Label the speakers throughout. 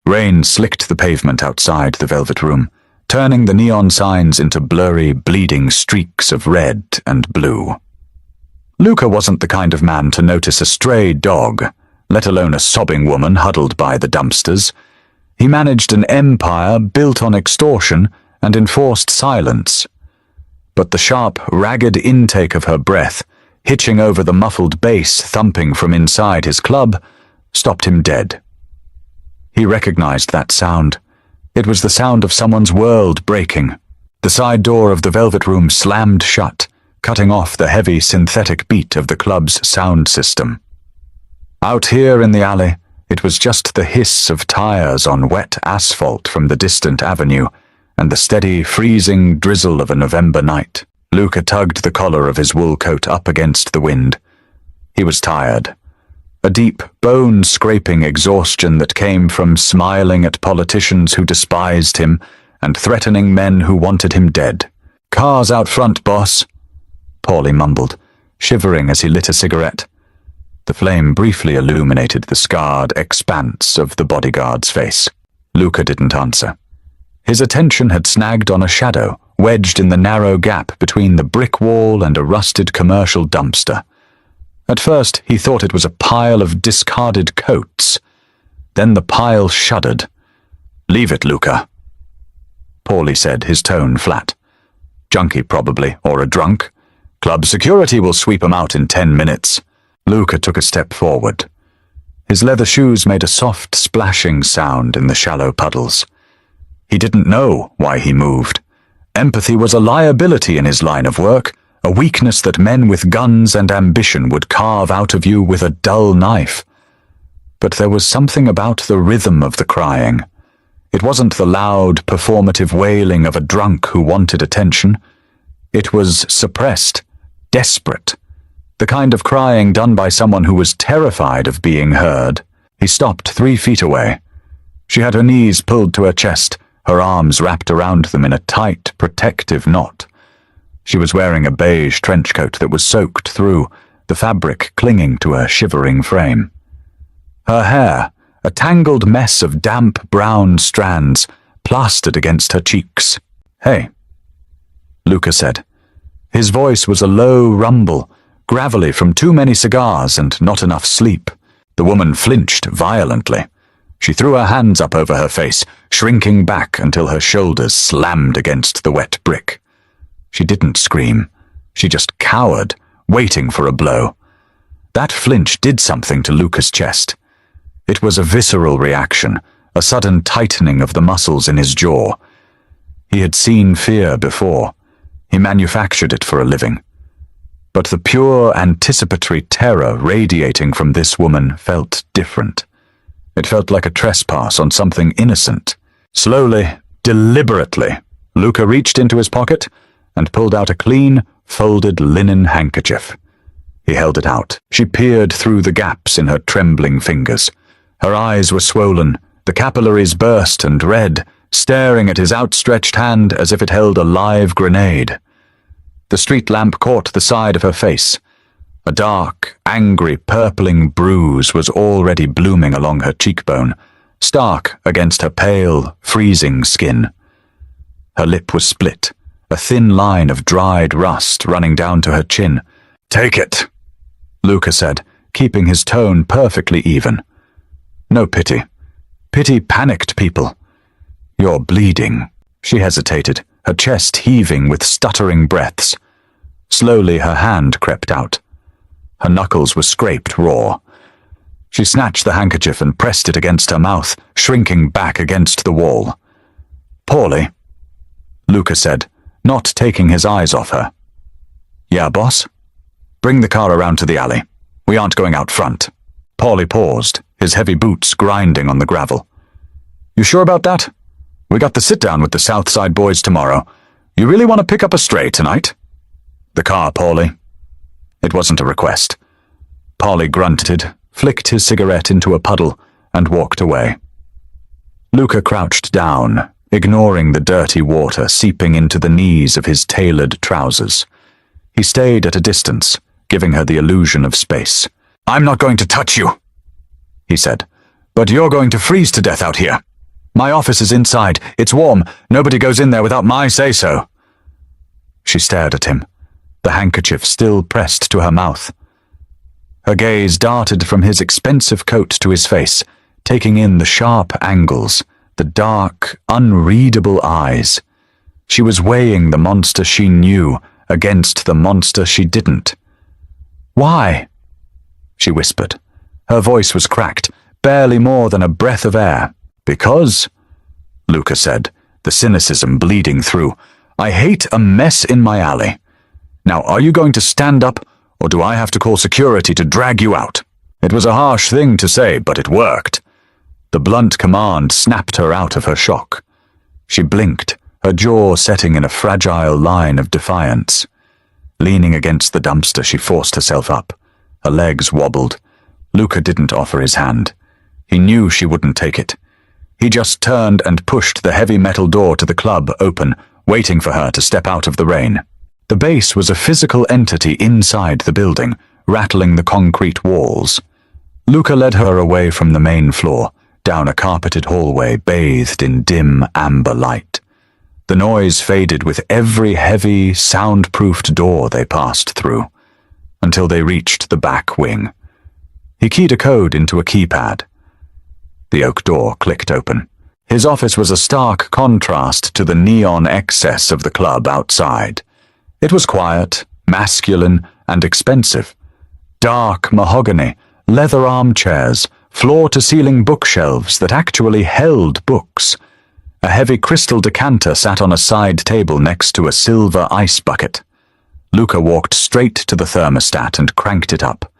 Speaker 1: Rain slicked the pavement outside the Velvet Room, turning the neon signs into blurry, bleeding streaks of red and blue. Luca wasn't the kind of man to notice a stray dog, let alone a sobbing woman huddled by the dumpsters. He managed an empire built on extortion and enforced silence. But the sharp, ragged intake of her breath, hitching over the muffled bass thumping from inside his club, stopped him dead. He recognized that sound. It was the sound of someone's world breaking. The side door of the Velvet Room slammed shut, cutting off the heavy synthetic beat of the club's sound system. Out here in the alley, it was just the hiss of tires on wet asphalt from the distant avenue and the steady, freezing drizzle of a November night. Luca tugged the collar of his wool coat up against the wind. He was tired. A deep, bone-scraping exhaustion that came from smiling at politicians who despised him and threatening men who wanted him dead. "Cars out front, boss," Paulie mumbled, shivering as he lit a cigarette. The flame briefly illuminated the scarred expanse of the bodyguard's face. Luca didn't answer. His attention had snagged on a shadow, wedged in the narrow gap between the brick wall and a rusted commercial dumpster. At first, he thought it was a pile of discarded coats. Then the pile shuddered. "Leave it, Luca," Paulie said, his tone flat. "Junkie, probably, or a drunk. Club security will sweep him out in 10 minutes. Luca took a step forward. His leather shoes made a soft splashing sound in the shallow puddles. He didn't know why he moved. Empathy was a liability in his line of work, a weakness that men with guns and ambition would carve out of you with a dull knife. But there was something about the rhythm of the crying. It wasn't the loud, performative wailing of a drunk who wanted attention. It was suppressed, desperate, the kind of crying done by someone who was terrified of being heard. He stopped 3 feet away. She had her knees pulled to her chest, her arms wrapped around them in a tight, protective knot. She was wearing a beige trench coat that was soaked through, the fabric clinging to her shivering frame. Her hair, a tangled mess of damp brown strands, plastered against her cheeks. "Hey," Luca said. His voice was a low rumble, gravelly from too many cigars and not enough sleep. The woman flinched violently. She threw her hands up over her face, shrinking back until her shoulders slammed against the wet brick. She didn't scream. She just cowered, waiting for a blow. That flinch did something to Luca's chest. It was a visceral reaction, a sudden tightening of the muscles in his jaw. He had seen fear before. He manufactured it for a living. But the pure, anticipatory terror radiating from this woman felt different. It felt like a trespass on something innocent. Slowly, deliberately, Luca reached into his pocket and pulled out a clean, folded linen handkerchief. He held it out. She peered through the gaps in her trembling fingers. Her eyes were swollen, the capillaries burst and red, staring at his outstretched hand as if it held a live grenade. The street lamp caught the side of her face. A dark, angry, purpling bruise was already blooming along her cheekbone, stark against her pale, freezing skin. Her lip was split, a thin line of dried rust running down to her chin. "Take it," Luca said, keeping his tone perfectly even. "No pity. Pity panicked people. You're bleeding." She hesitated, her chest heaving with stuttering breaths. Slowly her hand crept out. Her knuckles were scraped raw. She snatched the handkerchief and pressed it against her mouth, shrinking back against the wall. "Paulie," Luca said, not taking his eyes off her. "Yeah, boss? Bring the car around to the alley. We aren't going out front." Paulie paused, his heavy boots grinding on the gravel. "You sure about that? We got the sit-down with the Southside boys tomorrow. You really want to pick up a stray tonight?" "The car, Paulie." It wasn't a request. Paulie grunted, flicked his cigarette into a puddle, and walked away. Luca crouched down, ignoring the dirty water seeping into the knees of his tailored trousers. He stayed at a distance, giving her the illusion of space. "I'm not going to touch you," he said, "but you're going to freeze to death out here." My office is inside. It's warm. Nobody goes in there without my say-so. She stared at him, the handkerchief still pressed to her mouth. Her gaze darted from his expensive coat to his face, taking in the sharp angles, the dark, unreadable eyes. She was weighing the monster she knew against the monster she didn't. "Why?" she whispered. Her voice was cracked, barely more than a breath of air. "Because," Luca said, the cynicism bleeding through, "I hate a mess in my alley. Now, are you going to stand up, or do I have to call security to drag you out?" It was a harsh thing to say, but it worked. The blunt command snapped her out of her shock. She blinked, her jaw setting in a fragile line of defiance. Leaning against the dumpster, she forced herself up. Her legs wobbled. Luca didn't offer his hand. He knew she wouldn't take it. He just turned and pushed the heavy metal door to the club open, waiting for her to step out of the rain. The base was a physical entity inside the building, rattling the concrete walls. Luca led her away from the main floor, down a carpeted hallway bathed in dim amber light. The noise faded with every heavy, soundproofed door they passed through, until they reached the back wing. He keyed a code into a keypad. The oak door clicked open. His office was a stark contrast to the neon excess of the club outside. It was quiet, masculine, and expensive. Dark mahogany, leather armchairs, floor-to-ceiling bookshelves that actually held books. A heavy crystal decanter sat on a side table next to a silver ice bucket. Luca walked straight to the thermostat and cranked it up.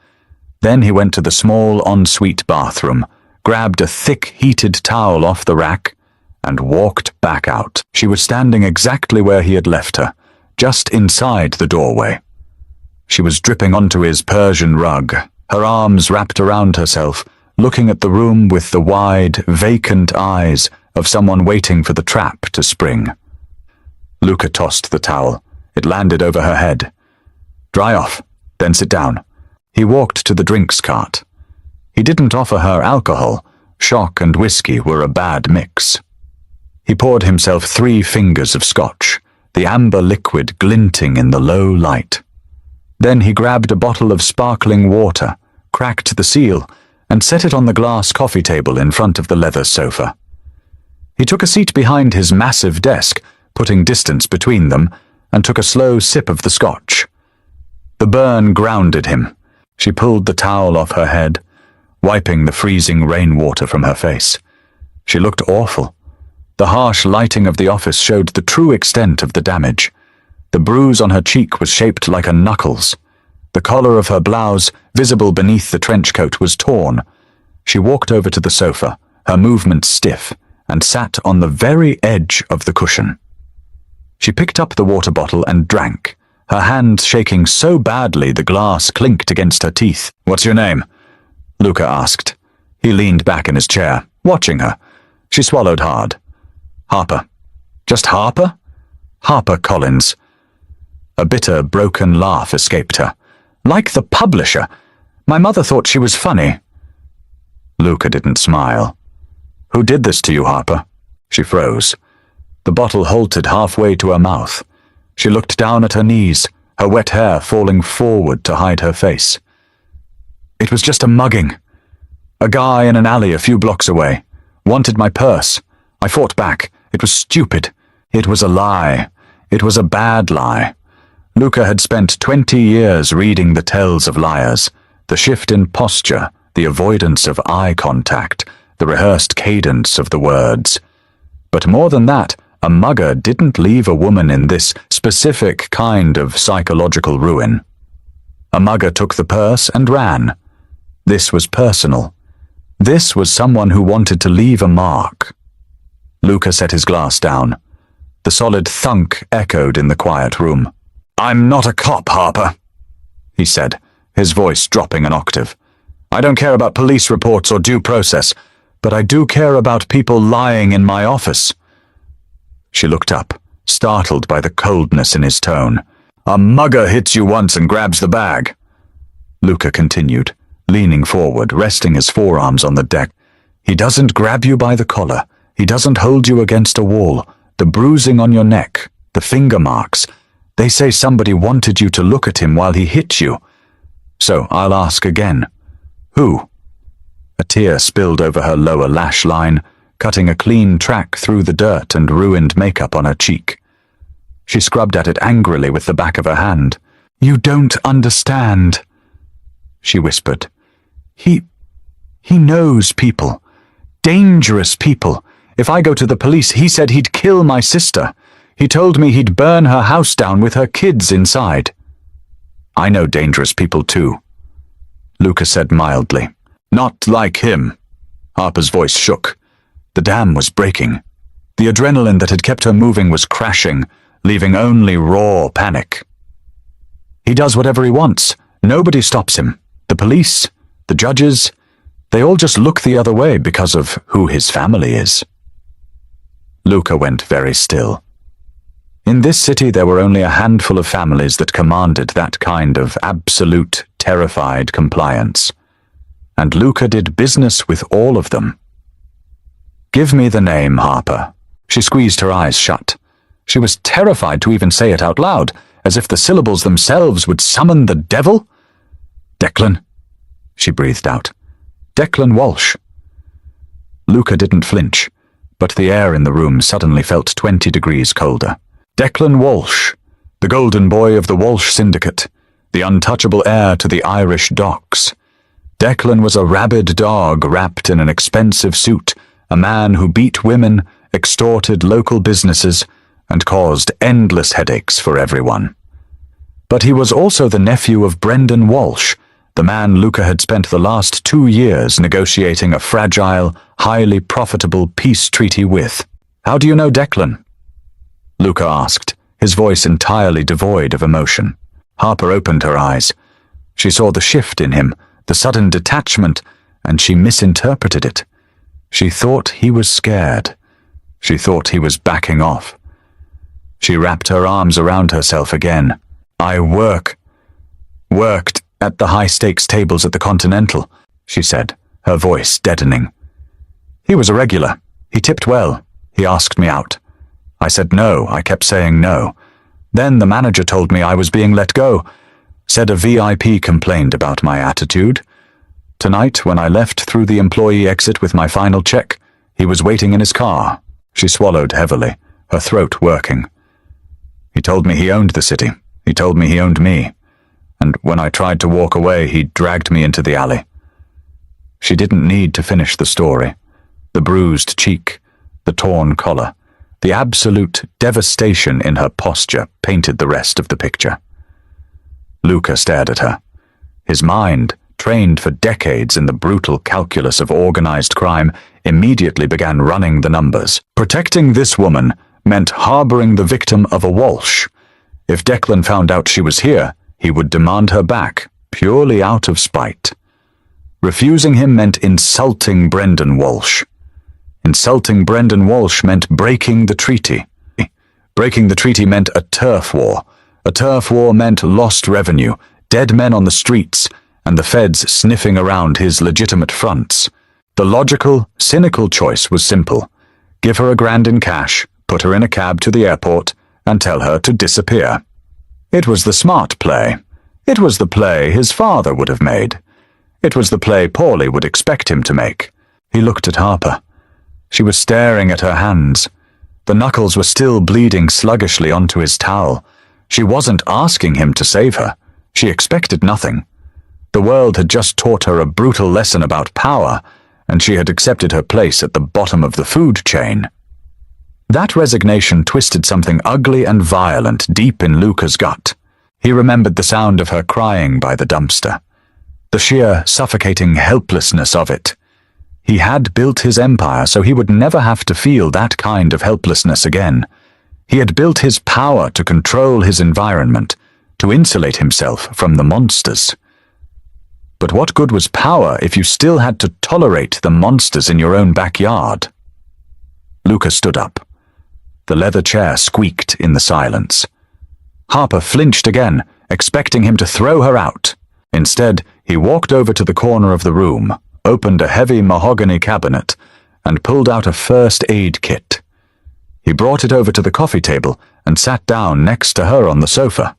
Speaker 1: Then he went to the small ensuite bathroom, grabbed a thick heated towel off the rack, and walked back out. She was standing exactly where he had left her, just inside the doorway. She was dripping onto his Persian rug, her arms wrapped around herself, looking at the room with the wide, vacant eyes of someone waiting for the trap to spring. Luca tossed the towel. It landed over her head. "Dry off, then sit down." He walked to the drinks cart. He didn't offer her alcohol. Shock and whiskey were a bad mix. He poured himself 3 fingers of scotch, the amber liquid glinting in the low light. Then he grabbed a bottle of sparkling water, cracked the seal, and set it on the glass coffee table in front of the leather sofa. He took a seat behind his massive desk, putting distance between them, and took a slow sip of the scotch. The burn grounded him. She pulled the towel off her head, wiping the freezing rainwater from her face. She looked awful. The harsh lighting of the office showed the true extent of the damage. The bruise on her cheek was shaped like a knuckles. The collar of her blouse, visible beneath the trench coat, was torn. She walked over to the sofa, her movements stiff, and sat on the very edge of the cushion. She picked up the water bottle and drank, her hands shaking so badly the glass clinked against her teeth. "What's your name?" Luca asked. He leaned back in his chair, watching her. She swallowed hard. "Harper." "Just Harper?" "Harper Collins." A bitter, broken laugh escaped her. "Like the publisher. My mother thought she was funny." Luca didn't smile. "Who did this to you, Harper?" She froze. The bottle halted halfway to her mouth. She looked down at her knees, her wet hair falling forward to hide her face. "It was just a mugging. A guy in an alley a few blocks away. Wanted my purse. I fought back. It was stupid. It was a lie. It was a bad lie." Luca had spent 20 years reading the tales of liars, the shift in posture, the avoidance of eye contact, the rehearsed cadence of the words. But more than that, a mugger didn't leave a woman in this specific kind of psychological ruin. A mugger took the purse and ran. This was personal. This was someone who wanted to leave a mark. Luca set his glass down. The solid thunk echoed in the quiet room. "I'm not a cop, Harper," he said, his voice dropping an octave. "I don't care about police reports or due process, but I do care about people lying in my office." She looked up, startled by the coldness in his tone. "A mugger hits you once and grabs the bag," Luca continued, leaning forward, resting his forearms on the deck. "He doesn't grab you by the collar. He doesn't hold you against a wall. The bruising on your neck, the finger marks. They say somebody wanted you to look at him while he hit you. So I'll ask again. Who? A tear spilled over her lower lash line, cutting a clean track through the dirt and ruined makeup on her cheek. She scrubbed at it angrily with the back of her hand. You don't understand, she whispered. He knows people. Dangerous people. If I go to the police, he said he'd kill my sister. He told me he'd burn her house down with her kids inside. I know dangerous people too, Luca said mildly. Not like him. Harper's voice shook. The dam was breaking. The adrenaline that had kept her moving was crashing, leaving only raw panic. He does whatever he wants. Nobody stops him. The police, the judges, they all just look the other way because of who his family is. Luca went very still. In this city there were only a handful of families that commanded that kind of absolute, terrified compliance. And Luca did business with all of them. Give me the name, Harper. She squeezed her eyes shut. She was terrified to even say it out loud, as if the syllables themselves would summon the devil. Declan, she breathed out. Declan Walsh. Luca didn't flinch, but the air in the room suddenly felt 20 degrees colder. Declan Walsh, the golden boy of the Walsh Syndicate, the untouchable heir to the Irish docks. Declan was a rabid dog wrapped in an expensive suit, a man who beat women, extorted local businesses, and caused endless headaches for everyone. But he was also the nephew of Brendan Walsh, the man Luca had spent the last 2 years negotiating a fragile, highly profitable peace treaty with. How do you know Declan? Luca asked, his voice entirely devoid of emotion. Harper opened her eyes. She saw the shift in him, the sudden detachment, and she misinterpreted it. She thought he was scared. She thought he was backing off. She wrapped her arms around herself again. I worked at the high-stakes tables at the Continental, she said, her voice deadening. He was a regular. He tipped well. He asked me out. I said no. I kept saying no. Then the manager told me I was being let go. Said a VIP complained about my attitude. Tonight, when I left through the employee exit with my final check, he was waiting in his car. She swallowed heavily, her throat working. He told me he owned the city. He told me he owned me. And when I tried to walk away, he dragged me into the alley. She didn't need to finish the story. The bruised cheek, the torn collar, the absolute devastation in her posture painted the rest of the picture. Luca stared at her. His mind, trained for decades in the brutal calculus of organized crime, immediately began running the numbers. Protecting this woman meant harboring the victim of a Walsh. If Declan found out she was here, he would demand her back, purely out of spite. Refusing him meant insulting Brendan Walsh. Insulting Brendan Walsh meant breaking the treaty. Breaking the treaty meant a turf war. A turf war meant lost revenue, dead men on the streets, and the feds sniffing around his legitimate fronts. The logical, cynical choice was simple. Give her $1,000 in cash, put her in a cab to the airport, and tell her to disappear. It was the smart play. It was the play his father would have made. It was the play Paulie would expect him to make. He looked at Harper. She was staring at her hands. The knuckles were still bleeding sluggishly onto his towel. She wasn't asking him to save her. She expected nothing. The world had just taught her a brutal lesson about power, and she had accepted her place at the bottom of the food chain. That resignation twisted something ugly and violent deep in Luca's gut. He remembered the sound of her crying by the dumpster, the sheer suffocating helplessness of it. He had built his empire so he would never have to feel that kind of helplessness again. He had built his power to control his environment, to insulate himself from the monsters. But what good was power if you still had to tolerate the monsters in your own backyard? Luca stood up. The leather chair squeaked in the silence. Harper flinched again, expecting him to throw her out. Instead, he walked over to the corner of the room, opened a heavy mahogany cabinet, and pulled out a first aid kit. He brought it over to the coffee table and sat down next to her on the sofa.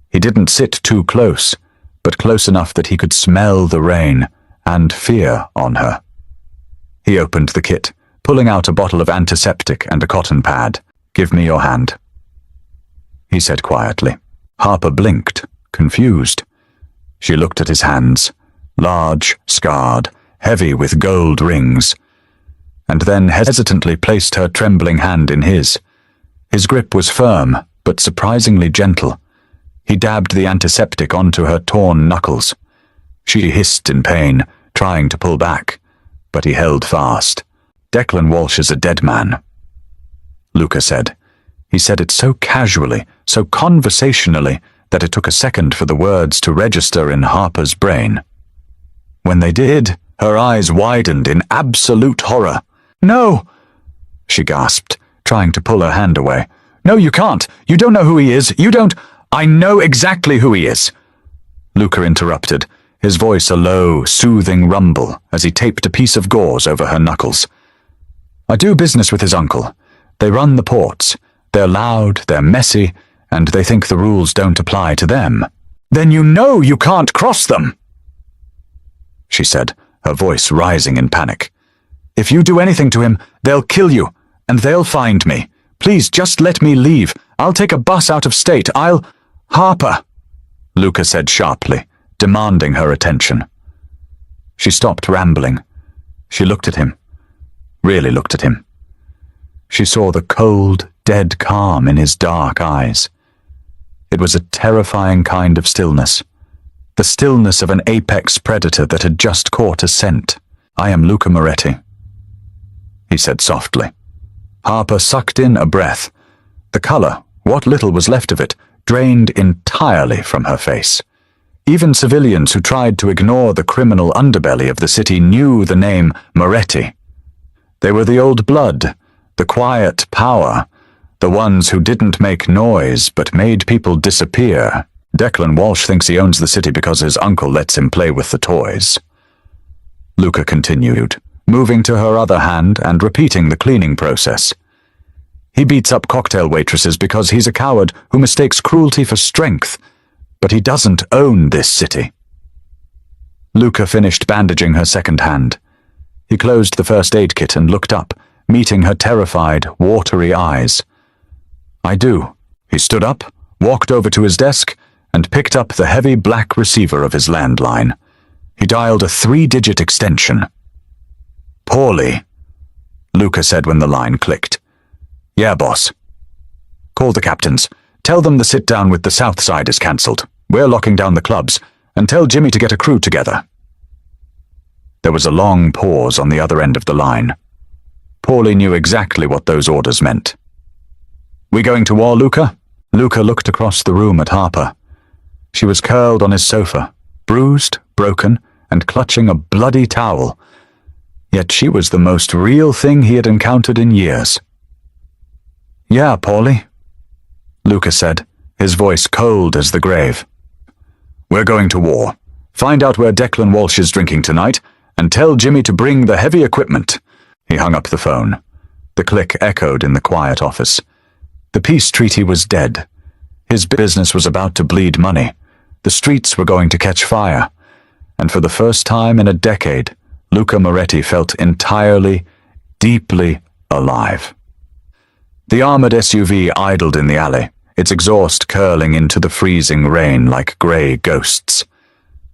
Speaker 1: He didn't sit too close, but close enough that he could smell the rain and fear on her. He opened the kit, pulling out a bottle of antiseptic and a cotton pad. "Give me your hand," he said quietly. Harper blinked, confused. She looked at his hands, large, scarred, heavy with gold rings, and then hesitantly placed her trembling hand in his. His grip was firm, but surprisingly gentle. He dabbed the antiseptic onto her torn knuckles. She hissed in pain, trying to pull back, but he held fast. "Declan Walsh is a dead man," Luca said. He said it so casually, so conversationally, that it took a second for the words to register in Harper's brain. When they did, her eyes widened in absolute horror. "No!" she gasped, trying to pull her hand away. "No, you can't! You don't know who he is! You don't—" "I know exactly who he is!" Luca interrupted, his voice a low, soothing rumble as he taped a piece of gauze over her knuckles. "I do business with his uncle. They run the ports. They're loud, they're messy, and they think the rules don't apply to them." "Then you know you can't cross them," she said, her voice rising in panic. "If you do anything to him, they'll kill you, and they'll find me. Please, just let me leave. I'll take a bus out of state. Harper," Luca said sharply, demanding her attention. She stopped rambling. She looked at him, really looked at him. She saw the cold, dead calm in his dark eyes. It was a terrifying kind of stillness, the stillness of an apex predator that had just caught a scent. "I am Luca Moretti," he said softly. Harper sucked in a breath. The color, what little was left of it, drained entirely from her face. Even civilians who tried to ignore the criminal underbelly of the city knew the name Moretti. They were the old blood, the quiet power, the ones who didn't make noise but made people disappear. "Declan Walsh thinks he owns the city because his uncle lets him play with the toys," Luca continued, moving to her other hand and repeating the cleaning process. "He beats up cocktail waitresses because he's a coward who mistakes cruelty for strength, but he doesn't own this city." Luca finished bandaging her second hand. He closed the first aid kit and looked up, meeting her terrified, watery eyes. "I do." He stood up, walked over to his desk, and picked up the heavy black receiver of his landline. He dialed a 3-digit extension. "Poorly," Luca said when the line clicked. "Yeah, boss." "Call the captains. Tell them the sit-down with the South Side is cancelled. We're locking down the clubs. And tell Jimmy to get a crew together." There was a long pause on the other end of the line. Paulie knew exactly what those orders meant. "We going to war, Luca?" Luca looked across the room at Harper. She was curled on his sofa, bruised, broken, and clutching a bloody towel. Yet she was the most real thing he had encountered in years. "Yeah, Paulie," Luca said, his voice cold as the grave. "We're going to war. Find out where Declan Walsh is drinking tonight, and tell Jimmy to bring the heavy equipment." He hung up the phone. The click echoed in the quiet office. The peace treaty was dead. His business was about to bleed money. The streets were going to catch fire. And for the first time in a decade, Luca Moretti felt entirely, deeply alive. The armored SUV idled in the alley, its exhaust curling into the freezing rain like grey ghosts.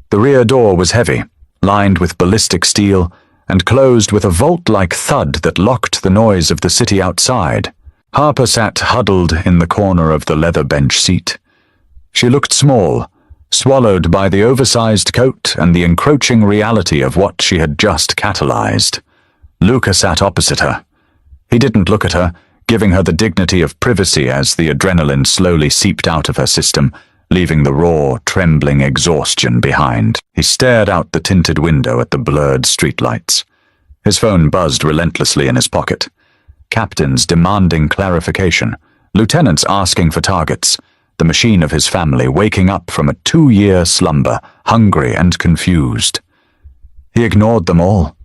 Speaker 1: The rear door was heavy, lined with ballistic steel, and closed with a vault-like thud that locked the noise of the city outside. Harper sat huddled in the corner of the leather bench seat. She looked small, swallowed by the oversized coat and the encroaching reality of what she had just catalyzed. Luca sat opposite her. He didn't look at her, giving her the dignity of privacy as the adrenaline slowly seeped out of her system, leaving the raw, trembling exhaustion behind. He stared out the tinted window at the blurred streetlights. His phone buzzed relentlessly in his pocket. Captains demanding clarification, lieutenants asking for targets, the machine of his family waking up from a 2-year slumber, hungry and confused. He ignored them all.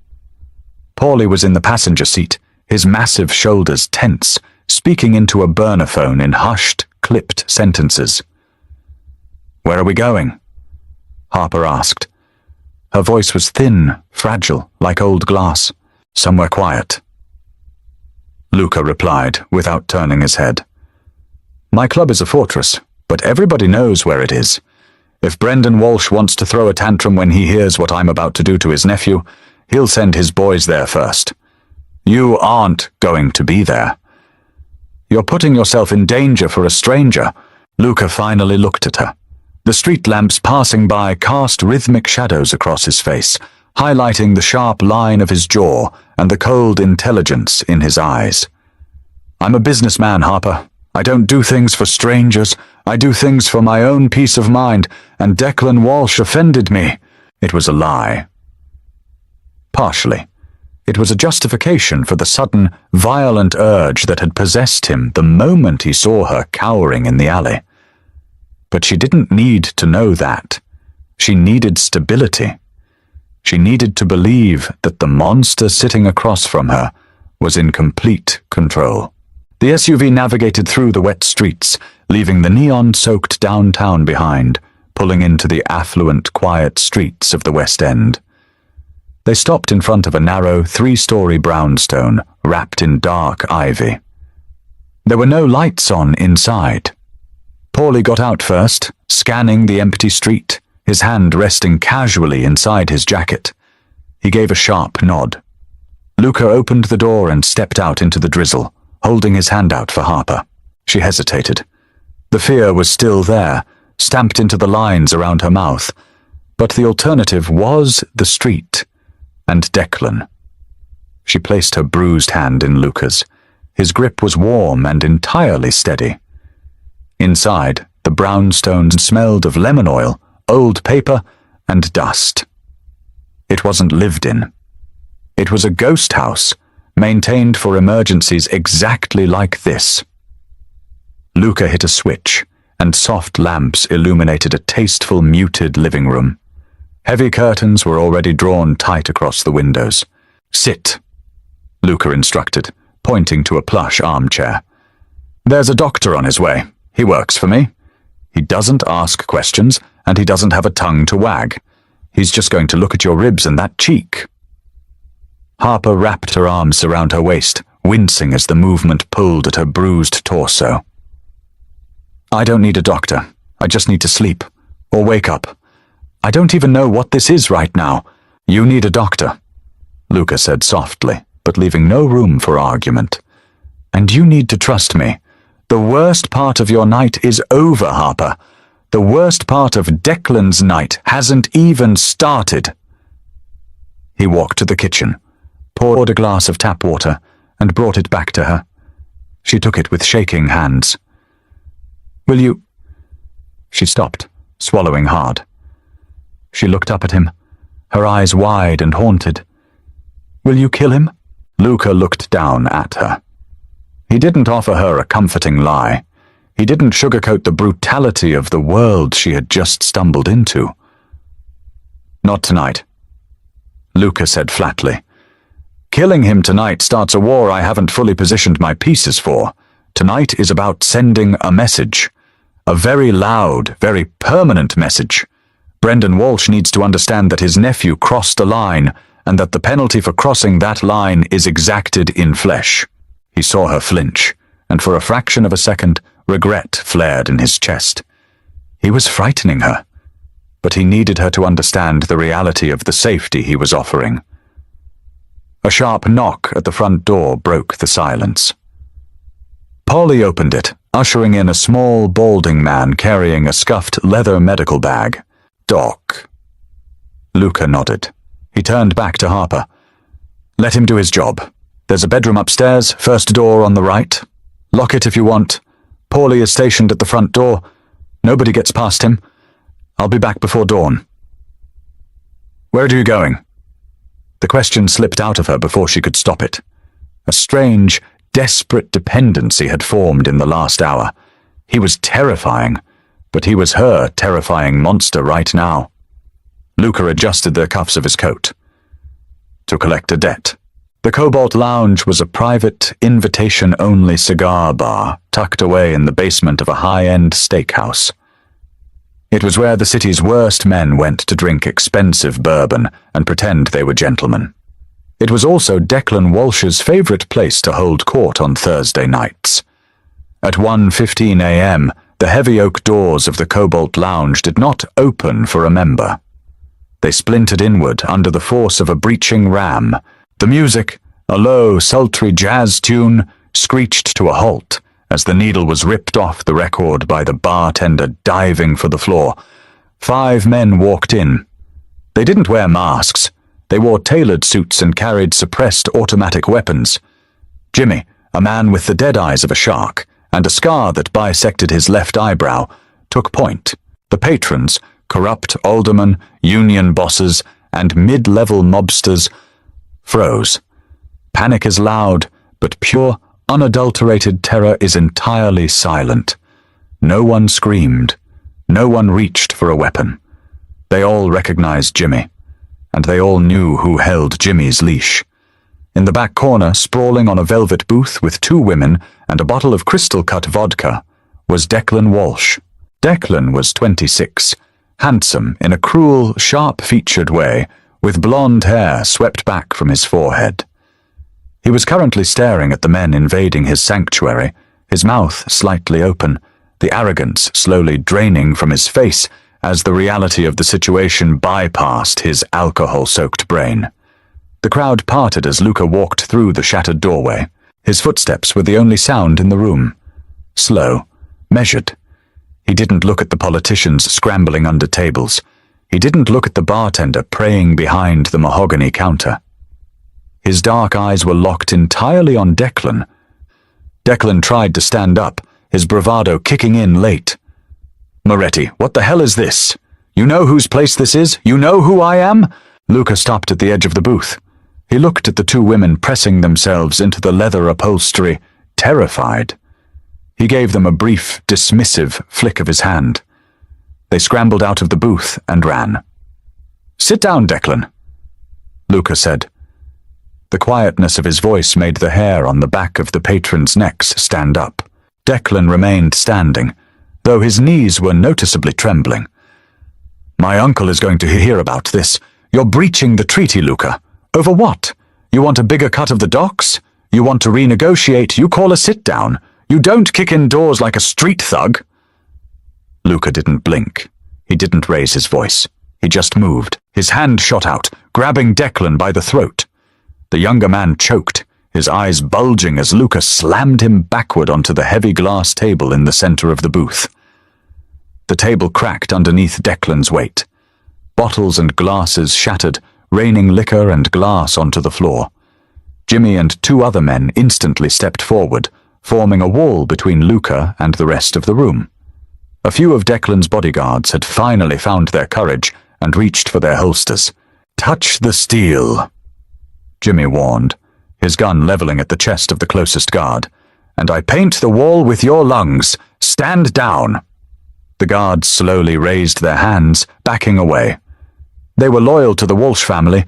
Speaker 1: Paulie was in the passenger seat, his massive shoulders tense, speaking into a burner phone in hushed, clipped sentences. "Where are we going?" Harper asked. Her voice was thin, fragile, like old glass. "Somewhere quiet." Luca replied, without turning his head. "My club is a fortress, but everybody knows where it is. If Brendan Walsh wants to throw a tantrum when he hears what I'm about to do to his nephew, he'll send his boys there first. You aren't going to be there. You're putting yourself in danger for a stranger." Luca finally looked at her. The street lamps passing by cast rhythmic shadows across his face, highlighting the sharp line of his jaw and the cold intelligence in his eyes. "I'm a businessman, Harper. I don't do things for strangers. I do things for my own peace of mind, and Declan Walsh offended me." It was a lie. Partially. It was a justification for the sudden, violent urge that had possessed him the moment he saw her cowering in the alley. But she didn't need to know that. She needed stability. She needed to believe that the monster sitting across from her was in complete control. The SUV navigated through the wet streets, leaving the neon-soaked downtown behind, pulling into the affluent, quiet streets of the West End. They stopped in front of a narrow, 3-story brownstone wrapped in dark ivy. There were no lights on inside. Paulie got out first, scanning the empty street, his hand resting casually inside his jacket. He gave a sharp nod. Luca opened the door and stepped out into the drizzle, holding his hand out for Harper. She hesitated. The fear was still there, stamped into the lines around her mouth, but the alternative was the street, and Declan. She placed her bruised hand in Luca's. His grip was warm and entirely steady. Inside, the brownstone smelled of lemon oil, old paper, and dust. It wasn't lived in. It was a ghost house, maintained for emergencies exactly like this. Luca hit a switch, and soft lamps illuminated a tasteful, muted living room. Heavy curtains were already drawn tight across the windows. "Sit," Luca instructed, pointing to a plush armchair. "There's a doctor on his way. He works for me. He doesn't ask questions, and he doesn't have a tongue to wag. He's just going to look at your ribs and that cheek." Harper wrapped her arms around her waist, wincing as the movement pulled at her bruised torso. "I don't need a doctor. I just need to sleep, or wake up. I don't even know what this is right now. You need a doctor," Luca said softly, but leaving no room for argument. "And you need to trust me. The worst part of your night is over, Harper. The worst part of Declan's night hasn't even started." He walked to the kitchen, poured a glass of tap water, and brought it back to her. She took it with shaking hands. "Will you—" She stopped, swallowing hard. She looked up at him, her eyes wide and haunted. "Will you kill him?" Luca looked down at her. He didn't offer her a comforting lie. He didn't sugarcoat the brutality of the world she had just stumbled into. "Not tonight," Luca said flatly. "Killing him tonight starts a war I haven't fully positioned my pieces for. Tonight is about sending a message. A very loud, very permanent message. Brendan Walsh needs to understand that his nephew crossed a line, and that the penalty for crossing that line is exacted in flesh." He saw her flinch, and for a fraction of a second, regret flared in his chest. He was frightening her, but he needed her to understand the reality of the safety he was offering. A sharp knock at the front door broke the silence. Paulie opened it, ushering in a small, balding man carrying a scuffed leather medical bag. "Doc." Luca nodded. He turned back to Harper. "Let him do his job. There's a bedroom upstairs, first door on the right. Lock it if you want. Paulie is stationed at the front door. Nobody gets past him. I'll be back before dawn." "Where are you going?" The question slipped out of her before she could stop it. A strange, desperate dependency had formed in the last hour. He was terrifying, but he was her terrifying monster right now. Luca adjusted the cuffs of his coat. "To collect a debt." The Cobalt Lounge was a private, invitation-only cigar bar tucked away in the basement of a high-end steakhouse. It was where the city's worst men went to drink expensive bourbon and pretend they were gentlemen. It was also Declan Walsh's favorite place to hold court on Thursday nights. At 1:15 a.m., the heavy oak doors of the Cobalt Lounge did not open for a member. They splintered inward under the force of a breaching ram. The music, a low, sultry jazz tune, screeched to a halt as the needle was ripped off the record by the bartender diving for the floor. 5 men walked in. They didn't wear masks. They wore tailored suits and carried suppressed automatic weapons. Jimmy, a man with the dead eyes of a shark and a scar that bisected his left eyebrow, took point. The patrons, corrupt aldermen, union bosses, and mid-level mobsters, froze. Panic is loud, but pure, unadulterated terror is entirely silent. No one screamed. No one reached for a weapon. They all recognized Jimmy, and they all knew who held Jimmy's leash. In the back corner, sprawling on a velvet booth with 2 women and a bottle of crystal-cut vodka, was Declan Walsh. Declan was 26, handsome in a cruel, sharp-featured way, with blonde hair swept back from his forehead. He was currently staring at the men invading his sanctuary, his mouth slightly open, the arrogance slowly draining from his face as the reality of the situation bypassed his alcohol-soaked brain. The crowd parted as Luca walked through the shattered doorway. His footsteps were the only sound in the room. Slow, measured. He didn't look at the politicians scrambling under tables. He didn't look at the bartender praying behind the mahogany counter. His dark eyes were locked entirely on Declan. Declan tried to stand up, his bravado kicking in late. "Moretti, what the hell is this? You know whose place this is? You know who I am?" Luca stopped at the edge of the booth. He looked at the 2 women pressing themselves into the leather upholstery, terrified. He gave them a brief, dismissive flick of his hand. They scrambled out of the booth and ran. "Sit down, Declan," Luca said. The quietness of his voice made the hair on the back of the patrons' necks stand up. Declan remained standing, though his knees were noticeably trembling. "My uncle is going to hear about this. You're breaching the treaty, Luca. Over what? You want a bigger cut of the docks? You want to renegotiate? You call a sit-down. You don't kick in doors like a street thug." Luca didn't blink. He didn't raise his voice. He just moved. His hand shot out, grabbing Declan by the throat. The younger man choked, his eyes bulging as Luca slammed him backward onto the heavy glass table in the center of the booth. The table cracked underneath Declan's weight. Bottles and glasses shattered, raining liquor and glass onto the floor. Jimmy and 2 other men instantly stepped forward, forming a wall between Luca and the rest of the room. A few of Declan's bodyguards had finally found their courage and reached for their holsters. "Touch the steel," Jimmy warned, his gun leveling at the chest of the closest guard. "And I paint the wall with your lungs. Stand down." The guards slowly raised their hands, backing away. They were loyal to the Walsh family,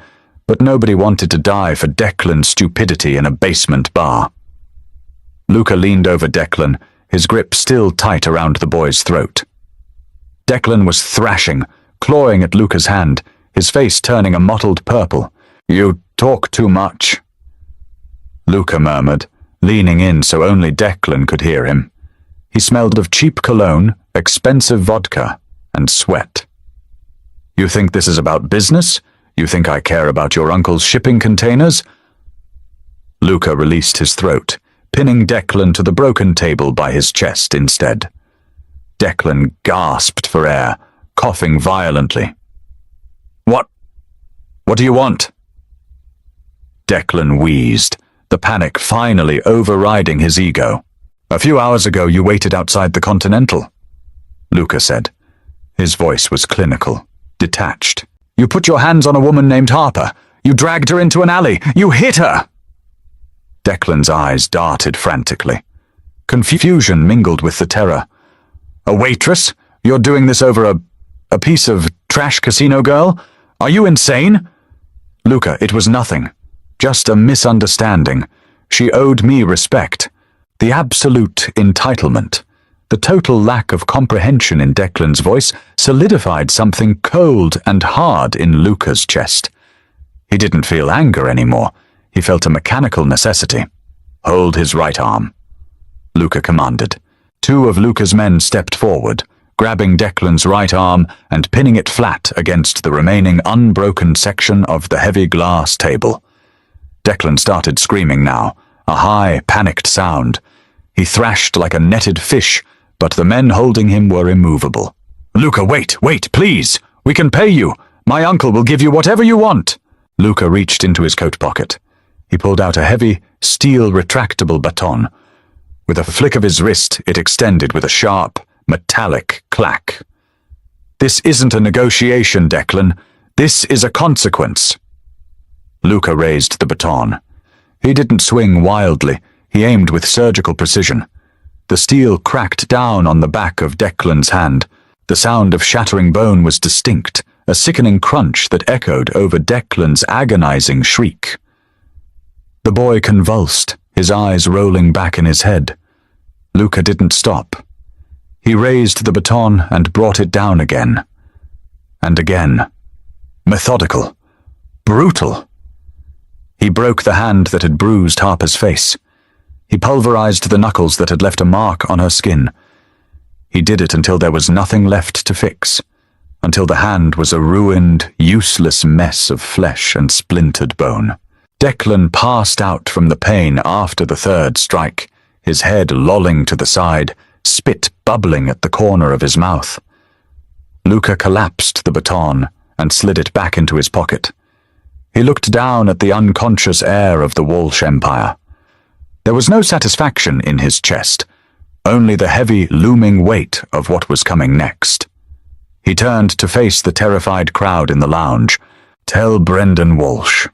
Speaker 1: but nobody wanted to die for Declan's stupidity in a basement bar. Luca leaned over Declan, his grip still tight around the boy's throat. Declan was thrashing, clawing at Luca's hand, his face turning a mottled purple. "You talk too much," Luca murmured, leaning in so only Declan could hear him. He smelled of cheap cologne, expensive vodka, and sweat. "You think this is about business? You think I care about your uncle's shipping containers?" Luca released his throat, pinning Declan to the broken table by his chest instead. Declan gasped for air, coughing violently. What do you want?" Declan wheezed, the panic finally overriding his ego. "A few hours ago you waited outside the Continental," Luca said. His voice was clinical, detached. "You put your hands on a woman named Harper. You dragged her into an alley. You hit her!" Declan's eyes darted frantically. Confusion mingled with the terror. "A waitress? You're doing this over a piece of trash casino girl? Are you insane?" "Luca, it was nothing. Just a misunderstanding. She owed me respect. The absolute entitlement. The total lack of comprehension in Declan's voice solidified something cold and hard in Luca's chest. He didn't feel anger anymore. He felt a mechanical necessity. Hold his right arm, Luca commanded. Two of Luca's men stepped forward, grabbing Declan's right arm and pinning it flat against the remaining unbroken section of the heavy glass table. Declan started screaming now, a high, panicked sound. He thrashed like a netted fish, but the men holding him were immovable. "Luca, wait, please! We can pay you! My uncle will give you whatever you want!" Luca reached into his coat pocket. He pulled out a heavy, steel retractable baton. With a flick of his wrist, it extended with a sharp, metallic clack. "This isn't a negotiation, Declan. This is a consequence." Luca raised the baton. He didn't swing wildly. He aimed with surgical precision. The steel cracked down on the back of Declan's hand. The sound of shattering bone was distinct, a sickening crunch that echoed over Declan's agonizing shriek. The boy convulsed, his eyes rolling back in his head. Luca didn't stop. He raised the baton and brought it down again. And again. Methodical. Brutal. He broke the hand that had bruised Harper's face. He pulverized the knuckles that had left a mark on her skin. He did it until there was nothing left to fix, until the hand was a ruined, useless mess of flesh and splintered bone. Declan passed out from the pain after the third strike, his head lolling to the side, spit bubbling at the corner of his mouth. Luca collapsed the baton and slid it back into his pocket. He looked down at the unconscious heir of the Walsh Empire. There was no satisfaction in his chest, only the heavy, looming weight of what was coming next. He turned to face the terrified crowd in the lounge. "Tell Brendan Walsh,"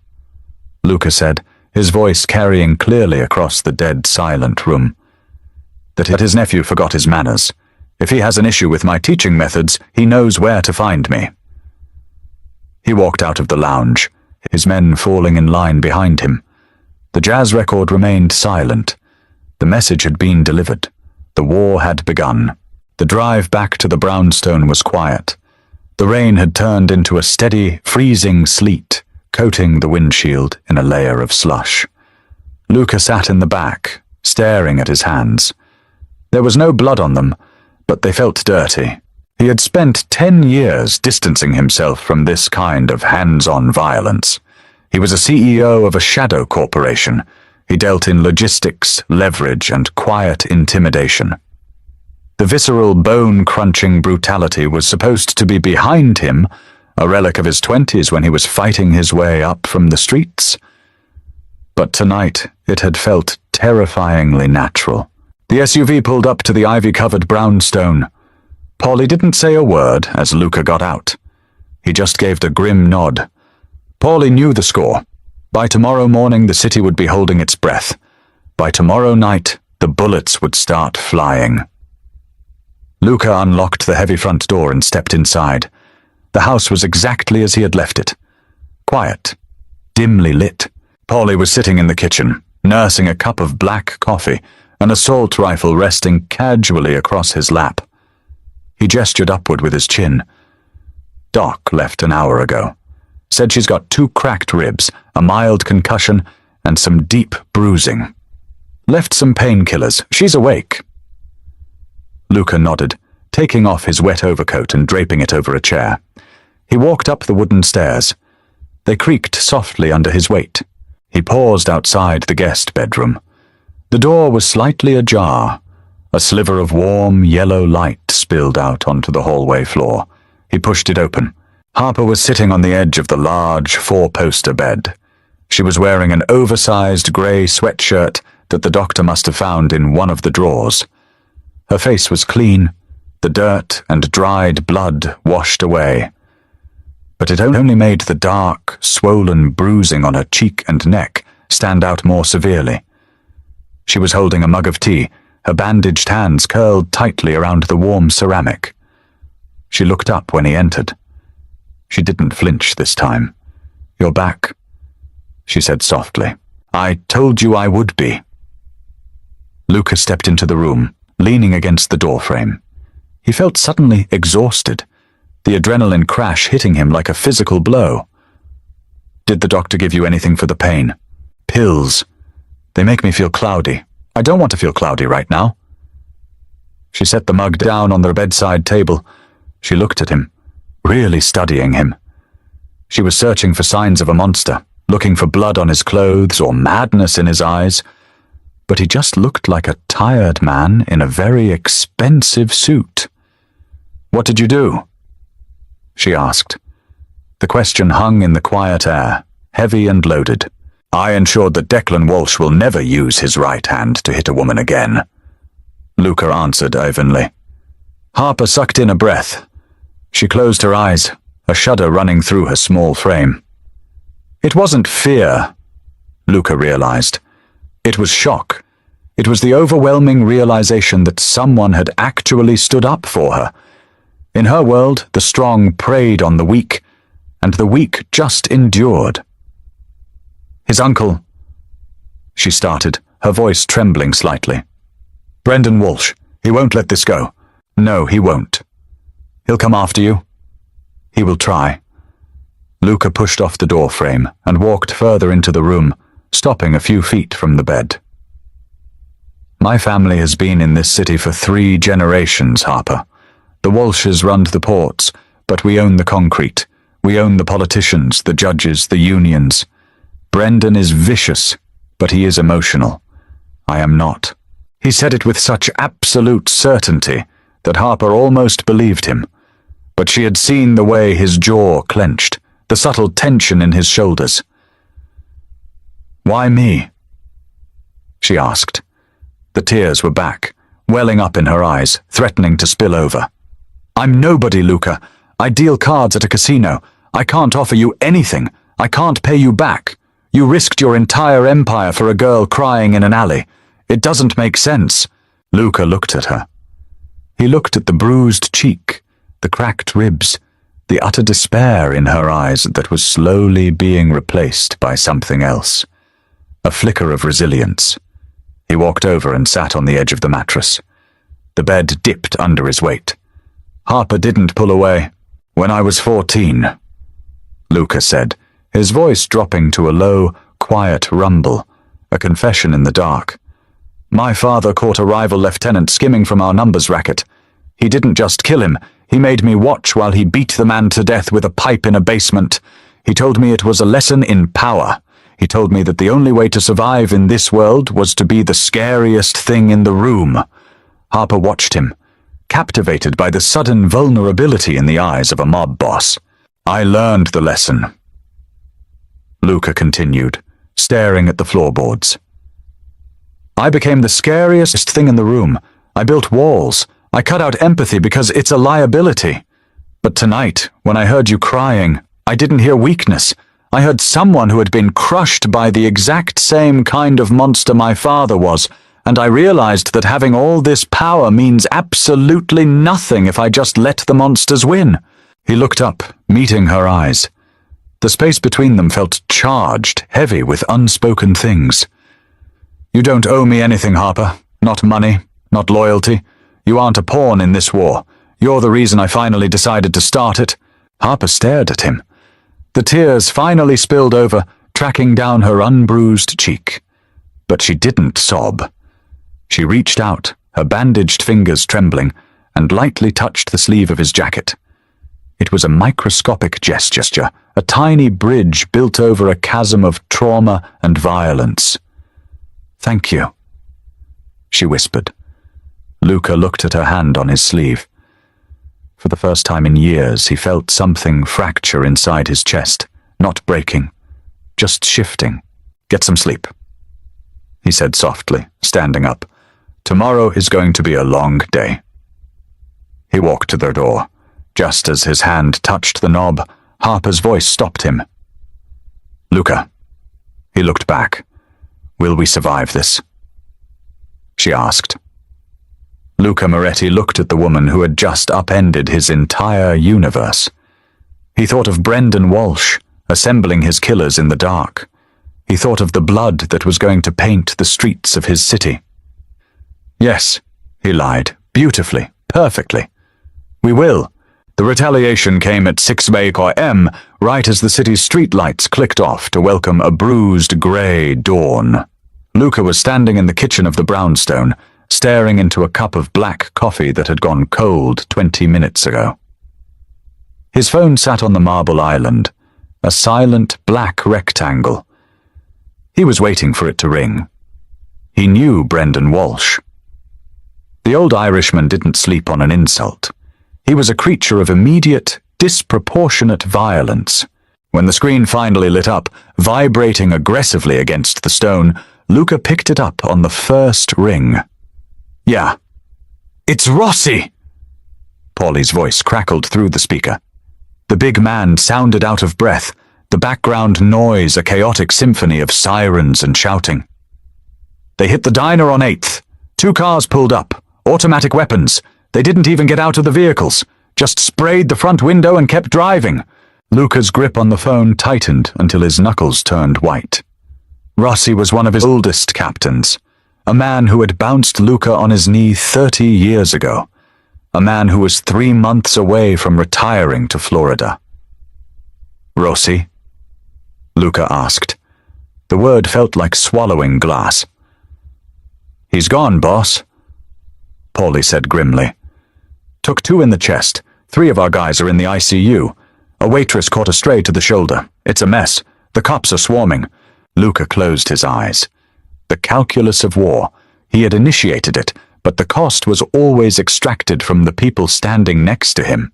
Speaker 1: Luca said, his voice carrying clearly across the dead, silent room, "that his nephew forgot his manners. If he has an issue with my teaching methods, he knows where to find me." He walked out of the lounge, his men falling in line behind him. The jazz record remained silent. The message had been delivered. The war had begun. The drive back to the brownstone was quiet. The rain had turned into a steady, freezing sleet, coating the windshield in a layer of slush. Luca sat in the back, staring at his hands. There was no blood on them, but they felt dirty. He had spent 10 years distancing himself from this kind of hands-on violence. He was a CEO of a shadow corporation. He dealt in logistics, leverage, and quiet intimidation. The visceral, bone-crunching brutality was supposed to be behind him, a relic of his 20s when he was fighting his way up from the streets. But tonight it had felt terrifyingly natural. The SUV pulled up to the ivy-covered brownstone. Paulie didn't say a word as Luca got out. He just gave the grim nod. Paulie knew the score. By tomorrow morning the city would be holding its breath. By tomorrow night the bullets would start flying. Luca unlocked the heavy front door and stepped inside. The house was exactly as he had left it. Quiet. Dimly lit. Paulie was sitting in the kitchen, nursing a cup of black coffee, an assault rifle resting casually across his lap. He gestured upward with his chin. "Doc left an hour ago. Said she's got 2 cracked ribs, a mild concussion, and some deep bruising. Left some painkillers. She's awake." Luca nodded, taking off his wet overcoat and draping it over a chair. He walked up the wooden stairs. They creaked softly under his weight. He paused outside the guest bedroom. The door was slightly ajar. A sliver of warm, yellow light spilled out onto the hallway floor. He pushed it open. Harper was sitting on the edge of the large, 4-poster bed. She was wearing an oversized grey sweatshirt that the doctor must have found in one of the drawers. Her face was clean, the dirt and dried blood washed away. But it only made the dark, swollen bruising on her cheek and neck stand out more severely. She was holding a mug of tea, her bandaged hands curled tightly around the warm ceramic. She looked up when he entered. She didn't flinch this time. "You're back." she said softly. I told you I would be. Luca stepped into the room, leaning against the doorframe. He felt suddenly exhausted, the adrenaline crash hitting him like a physical blow. Did the doctor give you anything for the pain? Pills. They make me feel cloudy. I don't want to feel cloudy right now. She set the mug down on the bedside table. She looked at him, really studying him. She was searching for signs of a monster, looking for blood on his clothes or madness in his eyes. But he just looked like a tired man in a very expensive suit. What did you do? She asked. The question hung in the quiet air, heavy and loaded. I ensured that Declan Walsh will never use his right hand to hit a woman again, Luca answered evenly. Harper sucked in a breath. She closed her eyes, a shudder running through her small frame. It wasn't fear, Luca realized. It was shock. It was the overwhelming realization that someone had actually stood up for her. In her world, the strong preyed on the weak, and the weak just endured. His uncle, she started, her voice trembling slightly. Brendan Walsh, he won't let this go. No, he won't. He'll come after you. He will try. Luca pushed off the door frame and walked further into the room, stopping a few feet from the bed. My family has been in this city for 3 generations, Harper. The Walshes run the ports, but we own the concrete. We own the politicians, the judges, the unions. Brendan is vicious, but he is emotional. I am not. He said it with such absolute certainty that Harper almost believed him. But she had seen the way his jaw clenched, the subtle tension in his shoulders. Why me? She asked. The tears were back, welling up in her eyes, threatening to spill over. I'm nobody, Luca. I deal cards at a casino. I can't offer you anything. I can't pay you back. You risked your entire empire for a girl crying in an alley. It doesn't make sense. Luca looked at her. He looked at the bruised cheek, the cracked ribs, the utter despair in her eyes that was slowly being replaced by something else. A flicker of resilience. He walked over and sat on the edge of the mattress. The bed dipped under his weight. Harper didn't pull away. When I was 14, Luca said, his voice dropping to a low, quiet rumble, a confession in the dark. My father caught a rival lieutenant skimming from our numbers racket. He didn't just kill him, he made me watch while he beat the man to death with a pipe in a basement. He told me it was a lesson in power. He told me that the only way to survive in this world was to be the scariest thing in the room. Harper watched him, captivated by the sudden vulnerability in the eyes of a mob boss. I learned the lesson. Luca continued, staring at the floorboards. I became the scariest thing in the room. I built walls. I cut out empathy because it's a liability. But tonight, when I heard you crying, I didn't hear weakness. I heard someone who had been crushed by the exact same kind of monster my father was, and I realized that having all this power means absolutely nothing if I just let the monsters win. He looked up, meeting her eyes. The space between them felt charged, heavy with unspoken things. You don't owe me anything, Harper. Not money, not loyalty. You aren't a pawn in this war. You're the reason I finally decided to start it. Harper stared at him. The tears finally spilled over, tracking down her unbruised cheek. But she didn't sob. She reached out, her bandaged fingers trembling, and lightly touched the sleeve of his jacket. It was a microscopic gesture, a tiny bridge built over a chasm of trauma and violence. Thank you, she whispered. Luca looked at her hand on his sleeve. For the first time in years, he felt something fracture inside his chest, not breaking, just shifting. Get some sleep, he said softly, standing up. Tomorrow is going to be a long day. He walked to their door. Just as his hand touched the knob, Harper's voice stopped him. Luca. He looked back. Will we survive this? She asked. Luca Moretti looked at the woman who had just upended his entire universe. He thought of Brendan Walsh, assembling his killers in the dark. He thought of the blood that was going to paint the streets of his city. "Yes," he lied, beautifully, perfectly. "We will." The retaliation came at 6 a.m., right as the city's streetlights clicked off to welcome a bruised grey dawn. Luca was standing in the kitchen of the brownstone, staring into a cup of black coffee that had gone cold 20 minutes ago. His phone sat on the marble island, a silent black rectangle. He was waiting for it to ring. He knew Brendan Walsh. The old Irishman didn't sleep on an insult. He was a creature of immediate, disproportionate violence. When the screen finally lit up, vibrating aggressively against the stone, Luca picked it up on the first ring. "Yeah." "It's Rossi!" Paulie's voice crackled through the speaker. The big man sounded out of breath, the background noise a chaotic symphony of sirens and shouting. "They hit the diner on 8th. 2 cars pulled up, automatic weapons. They didn't even get out of the vehicles, just sprayed the front window and kept driving." Luca's grip on the phone tightened until his knuckles turned white. Rossi was one of his oldest captains, a man who had bounced Luca on his knee 30 years ago, a man who was 3 months away from retiring to Florida. "Rossi?" Luca asked. The word felt like swallowing glass. "He's gone, boss," Paulie said grimly. "Took 2 in the chest. 3 of our guys are in the ICU. A waitress caught a stray to the shoulder. It's a mess. The cops are swarming." Luca closed his eyes. The calculus of war. He had initiated it, but the cost was always extracted from the people standing next to him.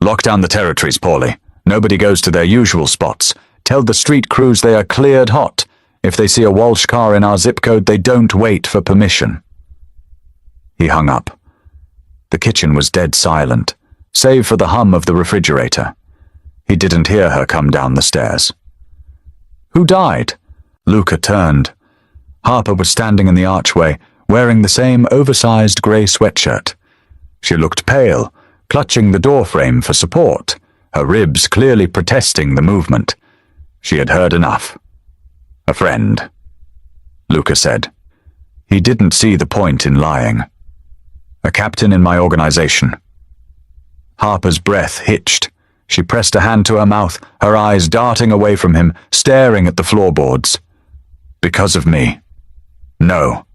Speaker 1: "Lock down the territories, Paulie. Nobody goes to their usual spots. Tell the street crews they are cleared hot. If they see a Walsh car in our zip code, they don't wait for permission." He hung up. The kitchen was dead silent, save for the hum of the refrigerator. He didn't hear her come down the stairs. "Who died?" Luca turned. Harper was standing in the archway, wearing the same oversized grey sweatshirt. She looked pale, clutching the doorframe for support, her ribs clearly protesting the movement. She had heard enough. "A friend," Luca said. He didn't see the point in lying. "A captain in my organization." Harper's breath hitched. She pressed a hand to her mouth, her eyes darting away from him, staring at the floorboards. "Because of me." "No,"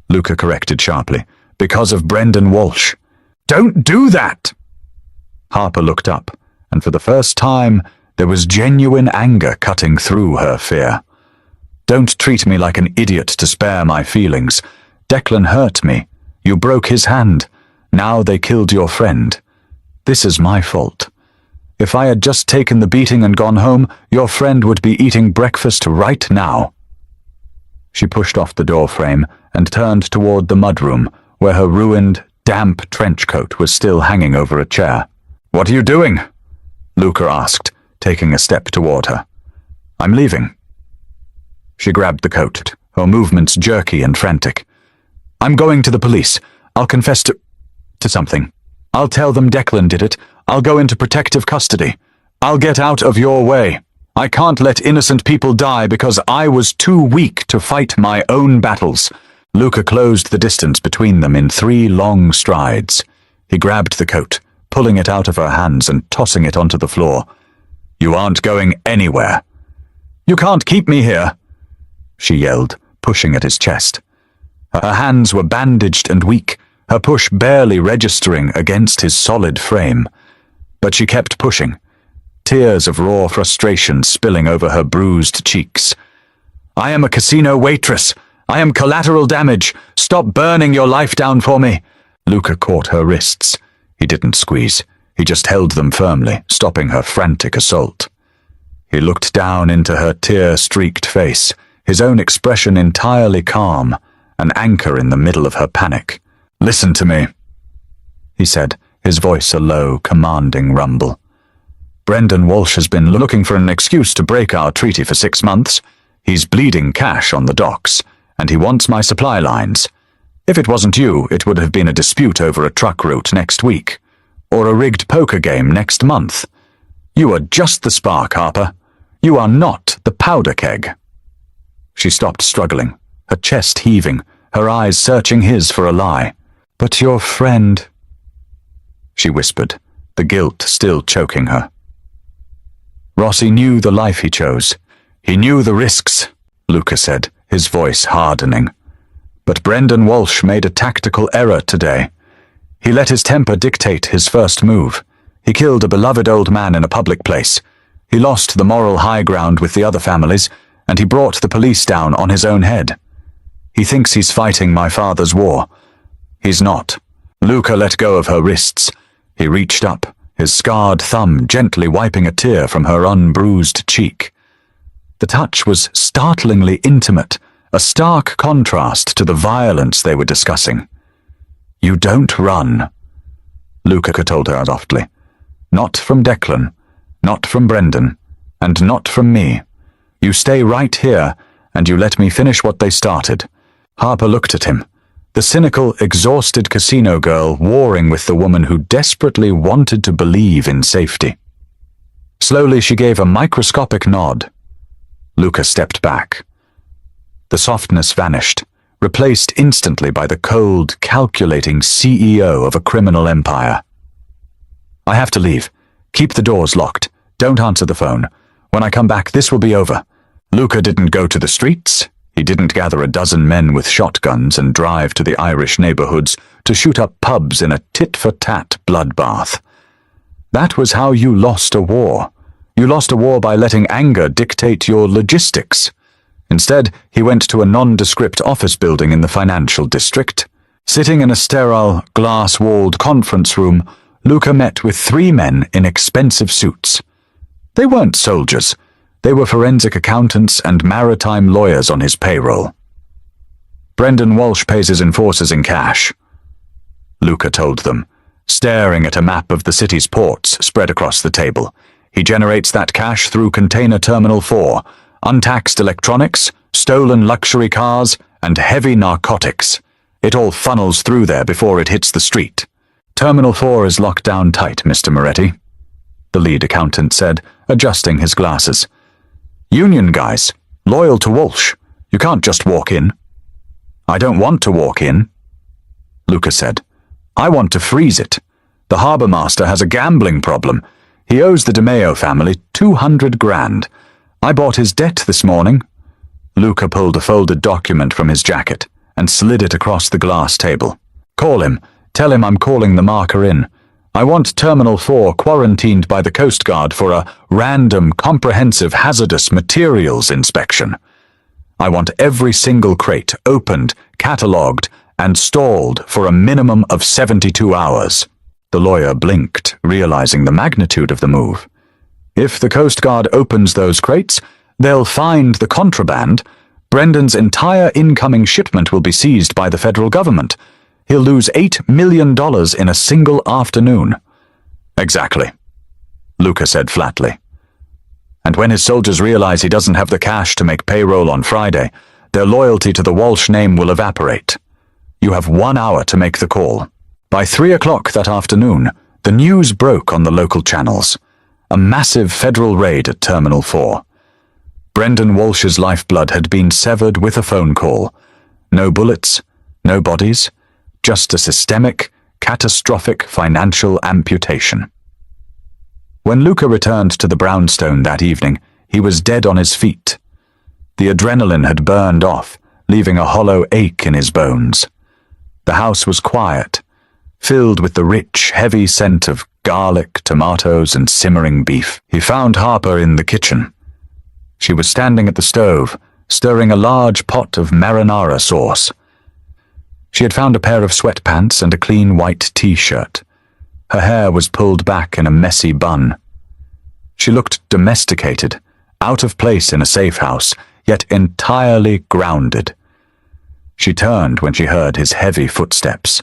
Speaker 1: Luca corrected sharply. "Because of Brendan Walsh." "Don't do that!" Harper looked up, and for the first time, there was genuine anger cutting through her fear. "Don't treat me like an idiot to spare my feelings. Declan hurt me. You broke his hand. Now they killed your friend. This is my fault. If I had just taken the beating and gone home, your friend would be eating breakfast right now." She pushed off the doorframe and turned toward the mudroom, where her ruined, damp trench coat was still hanging over a chair. "What are you doing?" Luca asked, taking a step toward her. "I'm leaving." She grabbed the coat, her movements jerky and frantic. "I'm going to the police. I'll confess to something. I'll tell them Declan did it. I'll go into protective custody. I'll get out of your way. I can't let innocent people die because I was too weak to fight my own battles." Luca closed the distance between them in 3 long strides. He grabbed the coat, pulling it out of her hands and tossing it onto the floor. "You aren't going anywhere." "You can't keep me here," she yelled, pushing at his chest. Her hands were bandaged and weak, her push barely registering against his solid frame. But she kept pushing, tears of raw frustration spilling over her bruised cheeks. "I am a casino waitress. I am collateral damage. Stop burning your life down for me." Luca caught her wrists. He didn't squeeze. He just held them firmly, stopping her frantic assault. He looked down into her tear-streaked face, his own expression entirely calm, an anchor in the middle of her panic. "Listen to me," he said, his voice a low, commanding rumble. "Brendan Walsh has been looking for an excuse to break our treaty for 6 months. He's bleeding cash on the docks, and he wants my supply lines. If it wasn't you, it would have been a dispute over a truck route next week, or a rigged poker game next month. You are just the spark, Harper. You are not the powder keg." She stopped struggling, her chest heaving, her eyes searching his for a lie. "But your friend," she whispered, the guilt still choking her. Rossi knew the life he chose. He knew the risks, Luca said, his voice hardening. But Brendan Walsh made a tactical error today. He let his temper dictate his first move. He killed a beloved old man in a public place. He lost the moral high ground with the other families, and he brought the police down on his own head. He thinks he's fighting my father's war. He's not. Luca let go of her wrists. He reached up, his scarred thumb gently wiping a tear from her unbruised cheek. The touch was startlingly intimate, a stark contrast to the violence they were discussing. "You don't run," Luca told her softly. "Not from Declan, not from Brendan, and not from me. You stay right here, and you let me finish what they started." Harper looked at him, the cynical, exhausted casino girl warring with the woman who desperately wanted to believe in safety. Slowly she gave a microscopic nod. Luca stepped back. The softness vanished, replaced instantly by the cold, calculating CEO of a criminal empire. "I have to leave. Keep the doors locked. Don't answer the phone. When I come back, this will be over." Luca didn't go to the streets. He didn't gather a dozen men with shotguns and drive to the Irish neighborhoods to shoot up pubs in a tit-for-tat bloodbath. That was how you lost a war. You lost a war by letting anger dictate your logistics. Instead, he went to a nondescript office building in the financial district. Sitting in a sterile, glass-walled conference room, Luca met with 3 men in expensive suits. They weren't soldiers. They were forensic accountants and maritime lawyers on his payroll. "Brendan Walsh pays his enforcers in cash," Luca told them, staring at a map of the city's ports spread across the table. "He generates that cash through Container Terminal 4, untaxed electronics, stolen luxury cars, and heavy narcotics. It all funnels through there before it hits the street. Terminal 4 is locked down tight, Mr. Moretti," the lead accountant said, adjusting his glasses. "Union guys, loyal to Walsh. You can't just walk in." "I don't want to walk in," Luca said. "I want to freeze it. The harbour master has a gambling problem. He owes the DeMeo family 200 grand. I bought his debt this morning." Luca pulled a folded document from his jacket and slid it across the glass table. "Call him. Tell him I'm calling the marker in. I want Terminal 4 quarantined by the Coast Guard for a random, comprehensive hazardous materials inspection. I want every single crate opened, catalogued, and stalled for a minimum of 72 hours. The lawyer blinked, realizing the magnitude of the move. If the Coast Guard opens those crates, they'll find the contraband. Brendan's entire incoming shipment will be seized by the federal government. He'll lose $8 million in a single afternoon." "Exactly," Luca said flatly. "And when his soldiers realize he doesn't have the cash to make payroll on Friday, their loyalty to the Walsh name will evaporate. You have 1 hour to make the call." By 3 o'clock that afternoon, the news broke on the local channels. A massive federal raid at Terminal 4. Brendan Walsh's lifeblood had been severed with a phone call. No bullets, no bodies, just a systemic, catastrophic financial amputation. When Luca returned to the brownstone that evening, he was dead on his feet. The adrenaline had burned off, leaving a hollow ache in his bones. The house was quiet, filled with the rich, heavy scent of garlic, tomatoes, and simmering beef. He found Harper in the kitchen. She was standing at the stove, stirring a large pot of marinara sauce. She had found a pair of sweatpants and a clean white t-shirt. Her hair was pulled back in a messy bun. She looked domesticated, out of place in a safe house, yet entirely grounded. She turned when she heard his heavy footsteps.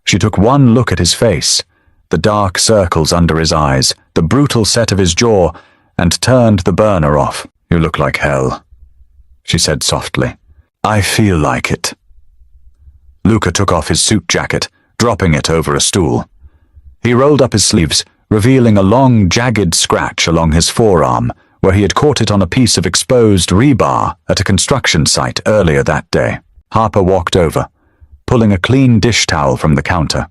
Speaker 1: She took one look at his face, the dark circles under his eyes, the brutal set of his jaw, and turned the burner off. "You look like hell," she said softly. "I feel like it." Luca took off his suit jacket, dropping it over a stool. He rolled up his sleeves, revealing a long, jagged scratch along his forearm, where he had caught it on a piece of exposed rebar at a construction site earlier that day. Harper walked over, pulling a clean dish towel from the counter.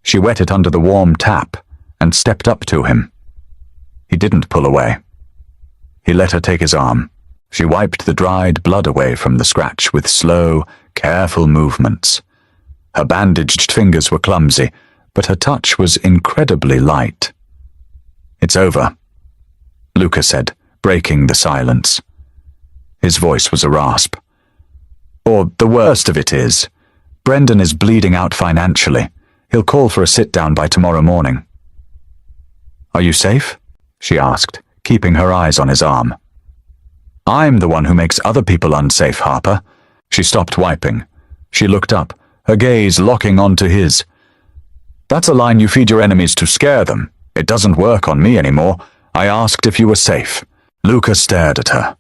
Speaker 1: She wet it under the warm tap and stepped up to him. He didn't pull away. He let her take his arm. She wiped the dried blood away from the scratch with slow, careful movements. Her bandaged fingers were clumsy, but her touch was incredibly light. "It's over," Luca said, breaking the silence. His voice was a rasp. "Or the worst of it is, Brendan is bleeding out financially. He'll call for a sit-down by tomorrow morning." "Are you safe?" she asked, keeping her eyes on his arm. "I'm the one who makes other people unsafe, Harper." She stopped wiping. She looked up, her gaze locking onto his. "That's a line you feed your enemies to scare them. It doesn't work on me anymore. I asked if you were safe." Luca stared at her.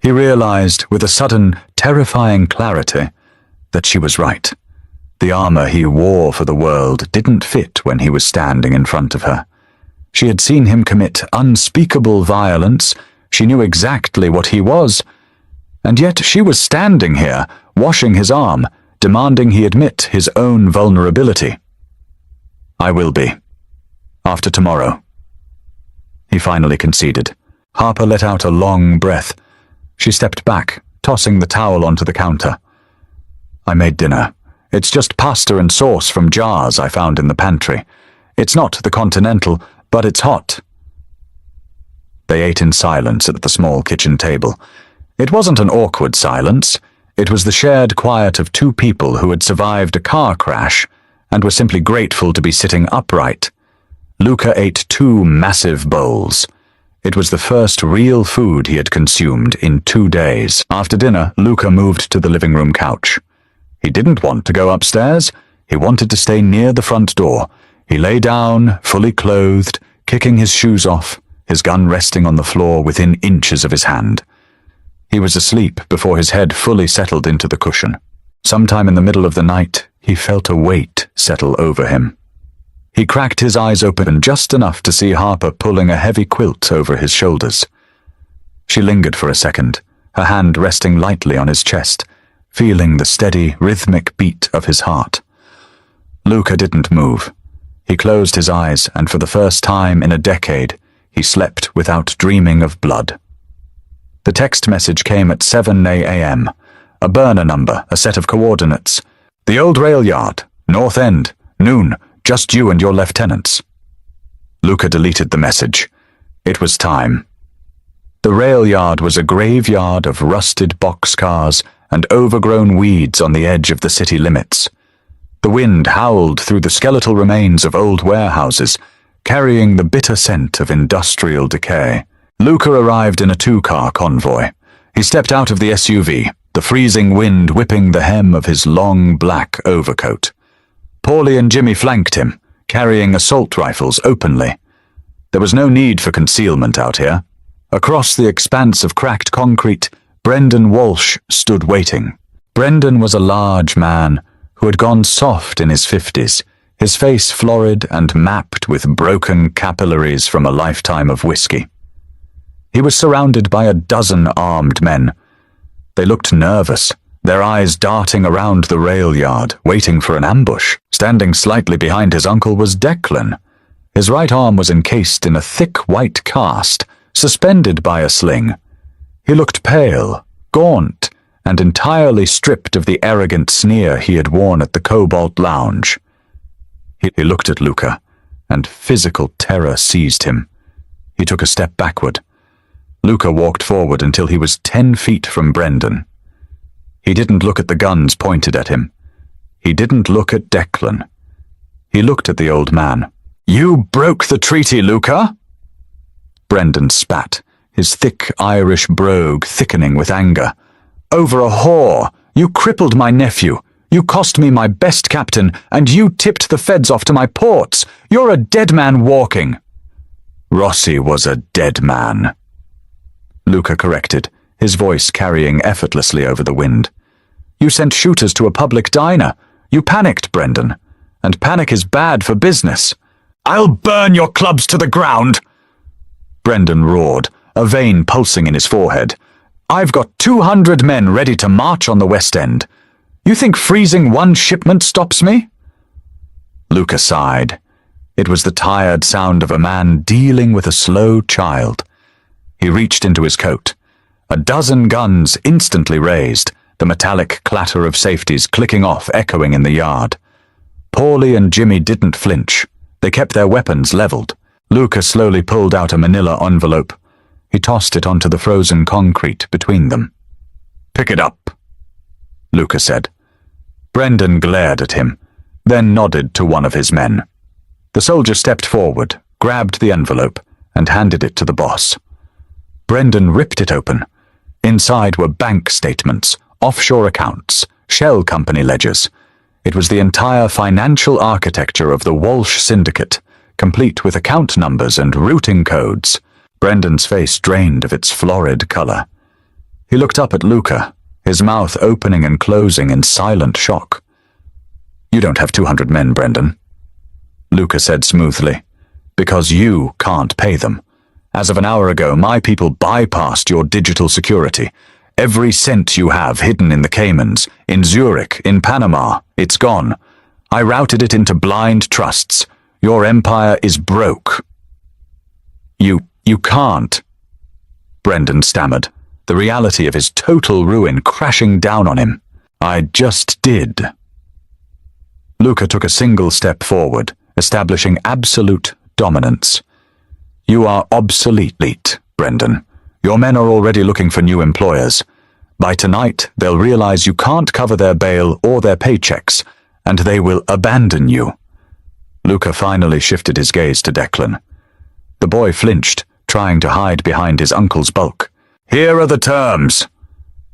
Speaker 1: He realized, with a sudden, terrifying clarity, that she was right. The armor he wore for the world didn't fit when he was standing in front of her. She had seen him commit unspeakable violence. She knew exactly what he was. And yet she was standing here, washing his arm, demanding he admit his own vulnerability. "I will be. After tomorrow." He finally conceded. Harper let out a long breath. She stepped back, tossing the towel onto the counter. "I made dinner. It's just pasta and sauce from jars I found in the pantry. It's not the continental, but it's hot." They ate in silence at the small kitchen table. It wasn't an awkward silence. It was the shared quiet of two people who had survived a car crash and were simply grateful to be sitting upright. Luca ate 2 massive bowls. It was the first real food he had consumed in 2 days. After dinner, Luca moved to the living room couch. He didn't want to go upstairs. He wanted to stay near the front door. He lay down, fully clothed, kicking his shoes off, his gun resting on the floor within inches of his hand. He was asleep before his head fully settled into the cushion. Sometime in the middle of the night, he felt a weight settle over him. He cracked his eyes open just enough to see Harper pulling a heavy quilt over his shoulders. She lingered for a second, her hand resting lightly on his chest, feeling the steady, rhythmic beat of his heart. Luca didn't move. He closed his eyes, and for the first time in a decade, he slept without dreaming of blood. The text message came at 7 a.m. A burner number, a set of coordinates. "The old rail yard, North End, noon, just you and your lieutenants." Luca deleted the message. It was time. The rail yard was a graveyard of rusted boxcars and overgrown weeds on the edge of the city limits. The wind howled through the skeletal remains of old warehouses, carrying the bitter scent of industrial decay. Luca arrived in a 2-car convoy. He stepped out of the SUV, the freezing wind whipping the hem of his long black overcoat. Paulie and Jimmy flanked him, carrying assault rifles openly. There was no need for concealment out here. Across the expanse of cracked concrete, Brendan Walsh stood waiting. Brendan was a large man who had gone soft in his 50s, his face florid and mapped with broken capillaries from a lifetime of whiskey. He was surrounded by a dozen armed men. They looked nervous, their eyes darting around the rail yard, waiting for an ambush. Standing slightly behind his uncle was Declan. His right arm was encased in a thick white cast, suspended by a sling. He looked pale, gaunt, and entirely stripped of the arrogant sneer he had worn at the Cobalt Lounge. He looked at Luca, and physical terror seized him. He took a step backward. Luca walked forward until he was 10 feet from Brendan. He didn't look at the guns pointed at him. He didn't look at Declan. He looked at the old man. "You broke the treaty, Luca!" Brendan spat, his thick Irish brogue thickening with anger. "Over a whore! You crippled my nephew! You cost me my best captain, and you tipped the feds off to my ports! You're a dead man walking!" "Rossi was a dead man," Luca corrected, his voice carrying effortlessly over the wind. "You sent shooters to a public diner. You panicked, Brendan. And panic is bad for business." "I'll burn your clubs to the ground!" Brendan roared, a vein pulsing in his forehead. "I've got 200 men ready to march on the West End. You think freezing one shipment stops me?" Luca sighed. It was the tired sound of a man dealing with a slow child. He reached into his coat. A dozen guns instantly raised, the metallic clatter of safeties clicking off, echoing in the yard. Paulie and Jimmy didn't flinch. They kept their weapons leveled. Luca slowly pulled out a manila envelope. He tossed it onto the frozen concrete between them. "Pick it up," Luca said. Brendan glared at him, then nodded to one of his men. The soldier stepped forward, grabbed the envelope, and handed it to the boss. Brendan ripped it open. Inside were bank statements, offshore accounts, shell company ledgers. It was the entire financial architecture of the Walsh Syndicate, complete with account numbers and routing codes. Brendan's face drained of its florid color. He looked up at Luca, his mouth opening and closing in silent shock. "You don't have 200 men, Brendan," Luca said smoothly, "because you can't pay them. As of an hour ago, my people bypassed your digital security. Every cent you have hidden in the Caymans, in Zurich, in Panama, it's gone. I routed it into blind trusts. Your empire is broke." You can't," Brendan stammered, the reality of his total ruin crashing down on him. "I just did." Luca took a single step forward, establishing absolute dominance. "You are obsolete, Brendan. Your men are already looking for new employers. By tonight, they'll realize you can't cover their bail or their paychecks, and they will abandon you." Luca finally shifted his gaze to Declan. The boy flinched, trying to hide behind his uncle's bulk. "Here are the terms,"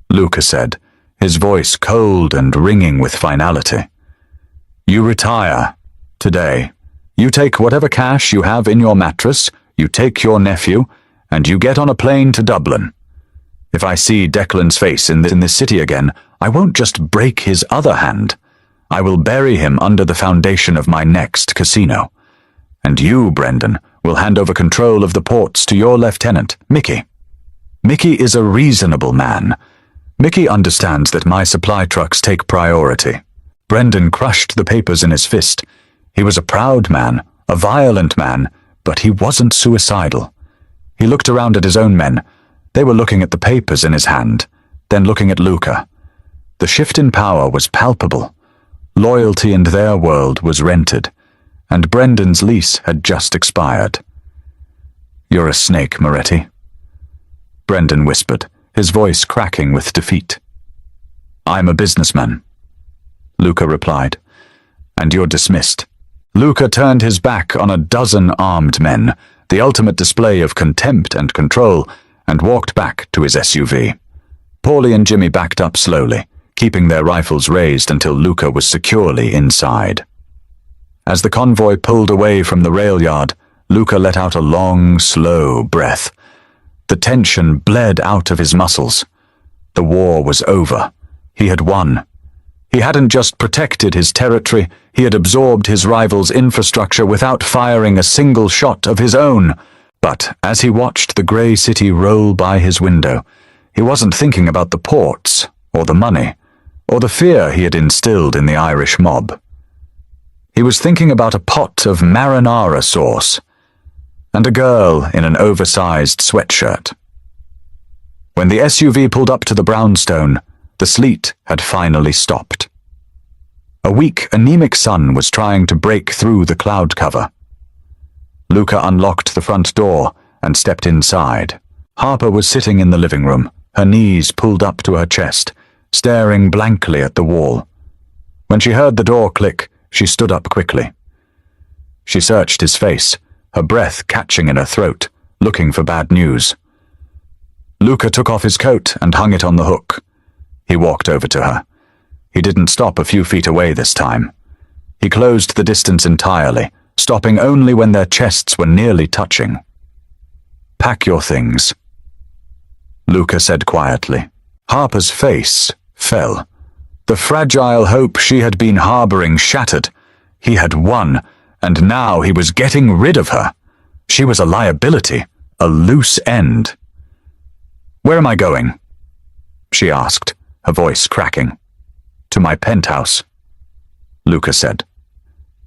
Speaker 1: Luca said, his voice cold and ringing with finality. "You retire today. You take whatever cash you have in your mattress, you take your nephew, and you get on a plane to Dublin. If I see Declan's face in this city again, I won't just break his other hand. I will bury him under the foundation of my next casino. And you, Brendan, will hand over control of the ports to your lieutenant, Mickey. Mickey is a reasonable man. Mickey understands that my supply trucks take priority." Brendan crushed the papers in his fist. He was a proud man, a violent man, but he wasn't suicidal. He looked around at his own men. They were looking at the papers in his hand, then looking at Luca. The shift in power was palpable. Loyalty in their world was rented, and Brendan's lease had just expired. "You're a snake, Moretti," Brendan whispered, his voice cracking with defeat. "I'm a businessman," Luca replied. "And you're dismissed." Luca turned his back on a dozen armed men, the ultimate display of contempt and control, and walked back to his SUV. Paulie and Jimmy backed up slowly, keeping their rifles raised until Luca was securely inside. As the convoy pulled away from the rail yard, Luca let out a long, slow breath. The tension bled out of his muscles. The war was over. He had won. He hadn't just protected his territory, he had absorbed his rival's infrastructure without firing a single shot of his own. But as he watched the grey city roll by his window, he wasn't thinking about the ports, or the money, or the fear he had instilled in the Irish mob. He was thinking about a pot of marinara sauce, and a girl in an oversized sweatshirt. When the SUV pulled up to the brownstone, the sleet had finally stopped. A weak, anemic sun was trying to break through the cloud cover. Luca unlocked the front door and stepped inside. Harper was sitting in the living room, her knees pulled up to her chest, staring blankly at the wall. When she heard the door click, she stood up quickly. She searched his face, her breath catching in her throat, looking for bad news. Luca took off his coat and hung it on the hook. He walked over to her. He didn't stop a few feet away this time. He closed the distance entirely, stopping only when their chests were nearly touching. "Pack your things," Luca said quietly. Harper's face fell. The fragile hope she had been harboring shattered. He had won, and now he was getting rid of her. She was a liability, a loose end. "Where am I going?" she asked, her voice cracking. "To my penthouse," Luca said.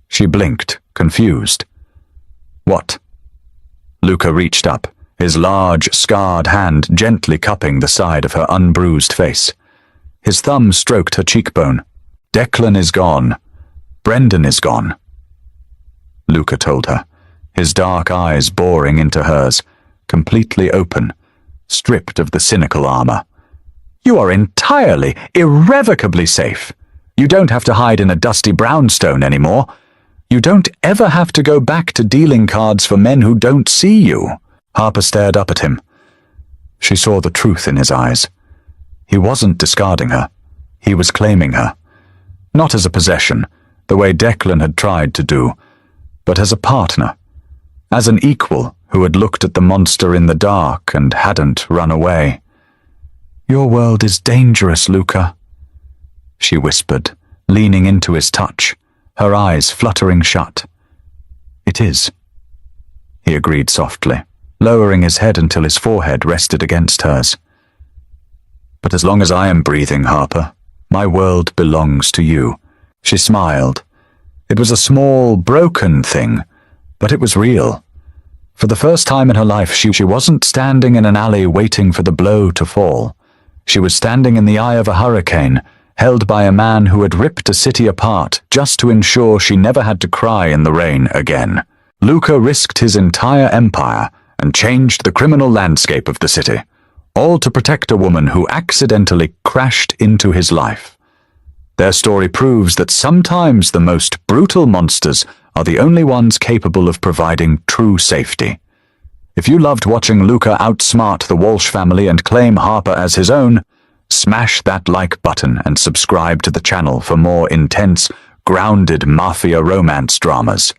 Speaker 1: She blinked, confused. "What?" Luca reached up, his large, scarred hand gently cupping the side of her unbruised face. His thumb stroked her cheekbone. "Declan is gone. Brendan is gone," Luca told her, his dark eyes boring into hers, completely open, stripped of the cynical armor. "You are entirely, irrevocably safe. You don't have to hide in a dusty brownstone anymore. You don't ever have to go back to dealing cards for men who don't see you." Harper stared up at him. She saw the truth in his eyes. He wasn't discarding her. He was claiming her. Not as a possession, the way Declan had tried to do, but as a partner, as an equal who had looked at the monster in the dark and hadn't run away. "Your world is dangerous, Luca," she whispered, leaning into his touch, her eyes fluttering shut. "It is," he agreed softly, lowering his head until his forehead rested against hers. "But as long as I am breathing, Harper, my world belongs to you." She smiled. It was a small, broken thing, but it was real. For the first time in her life, she wasn't standing in an alley waiting for the blow to fall. She was standing in the eye of a hurricane, held by a man who had ripped a city apart just to ensure she never had to cry in the rain again. Luca risked his entire empire and changed the criminal landscape of the city, all to protect a woman who accidentally crashed into his life. Their story proves that sometimes the most brutal monsters are the only ones capable of providing true safety. If you loved watching Luca outsmart the Walsh family and claim Harper as his own, smash that like button and subscribe to the channel for more intense, grounded Mafia romance dramas.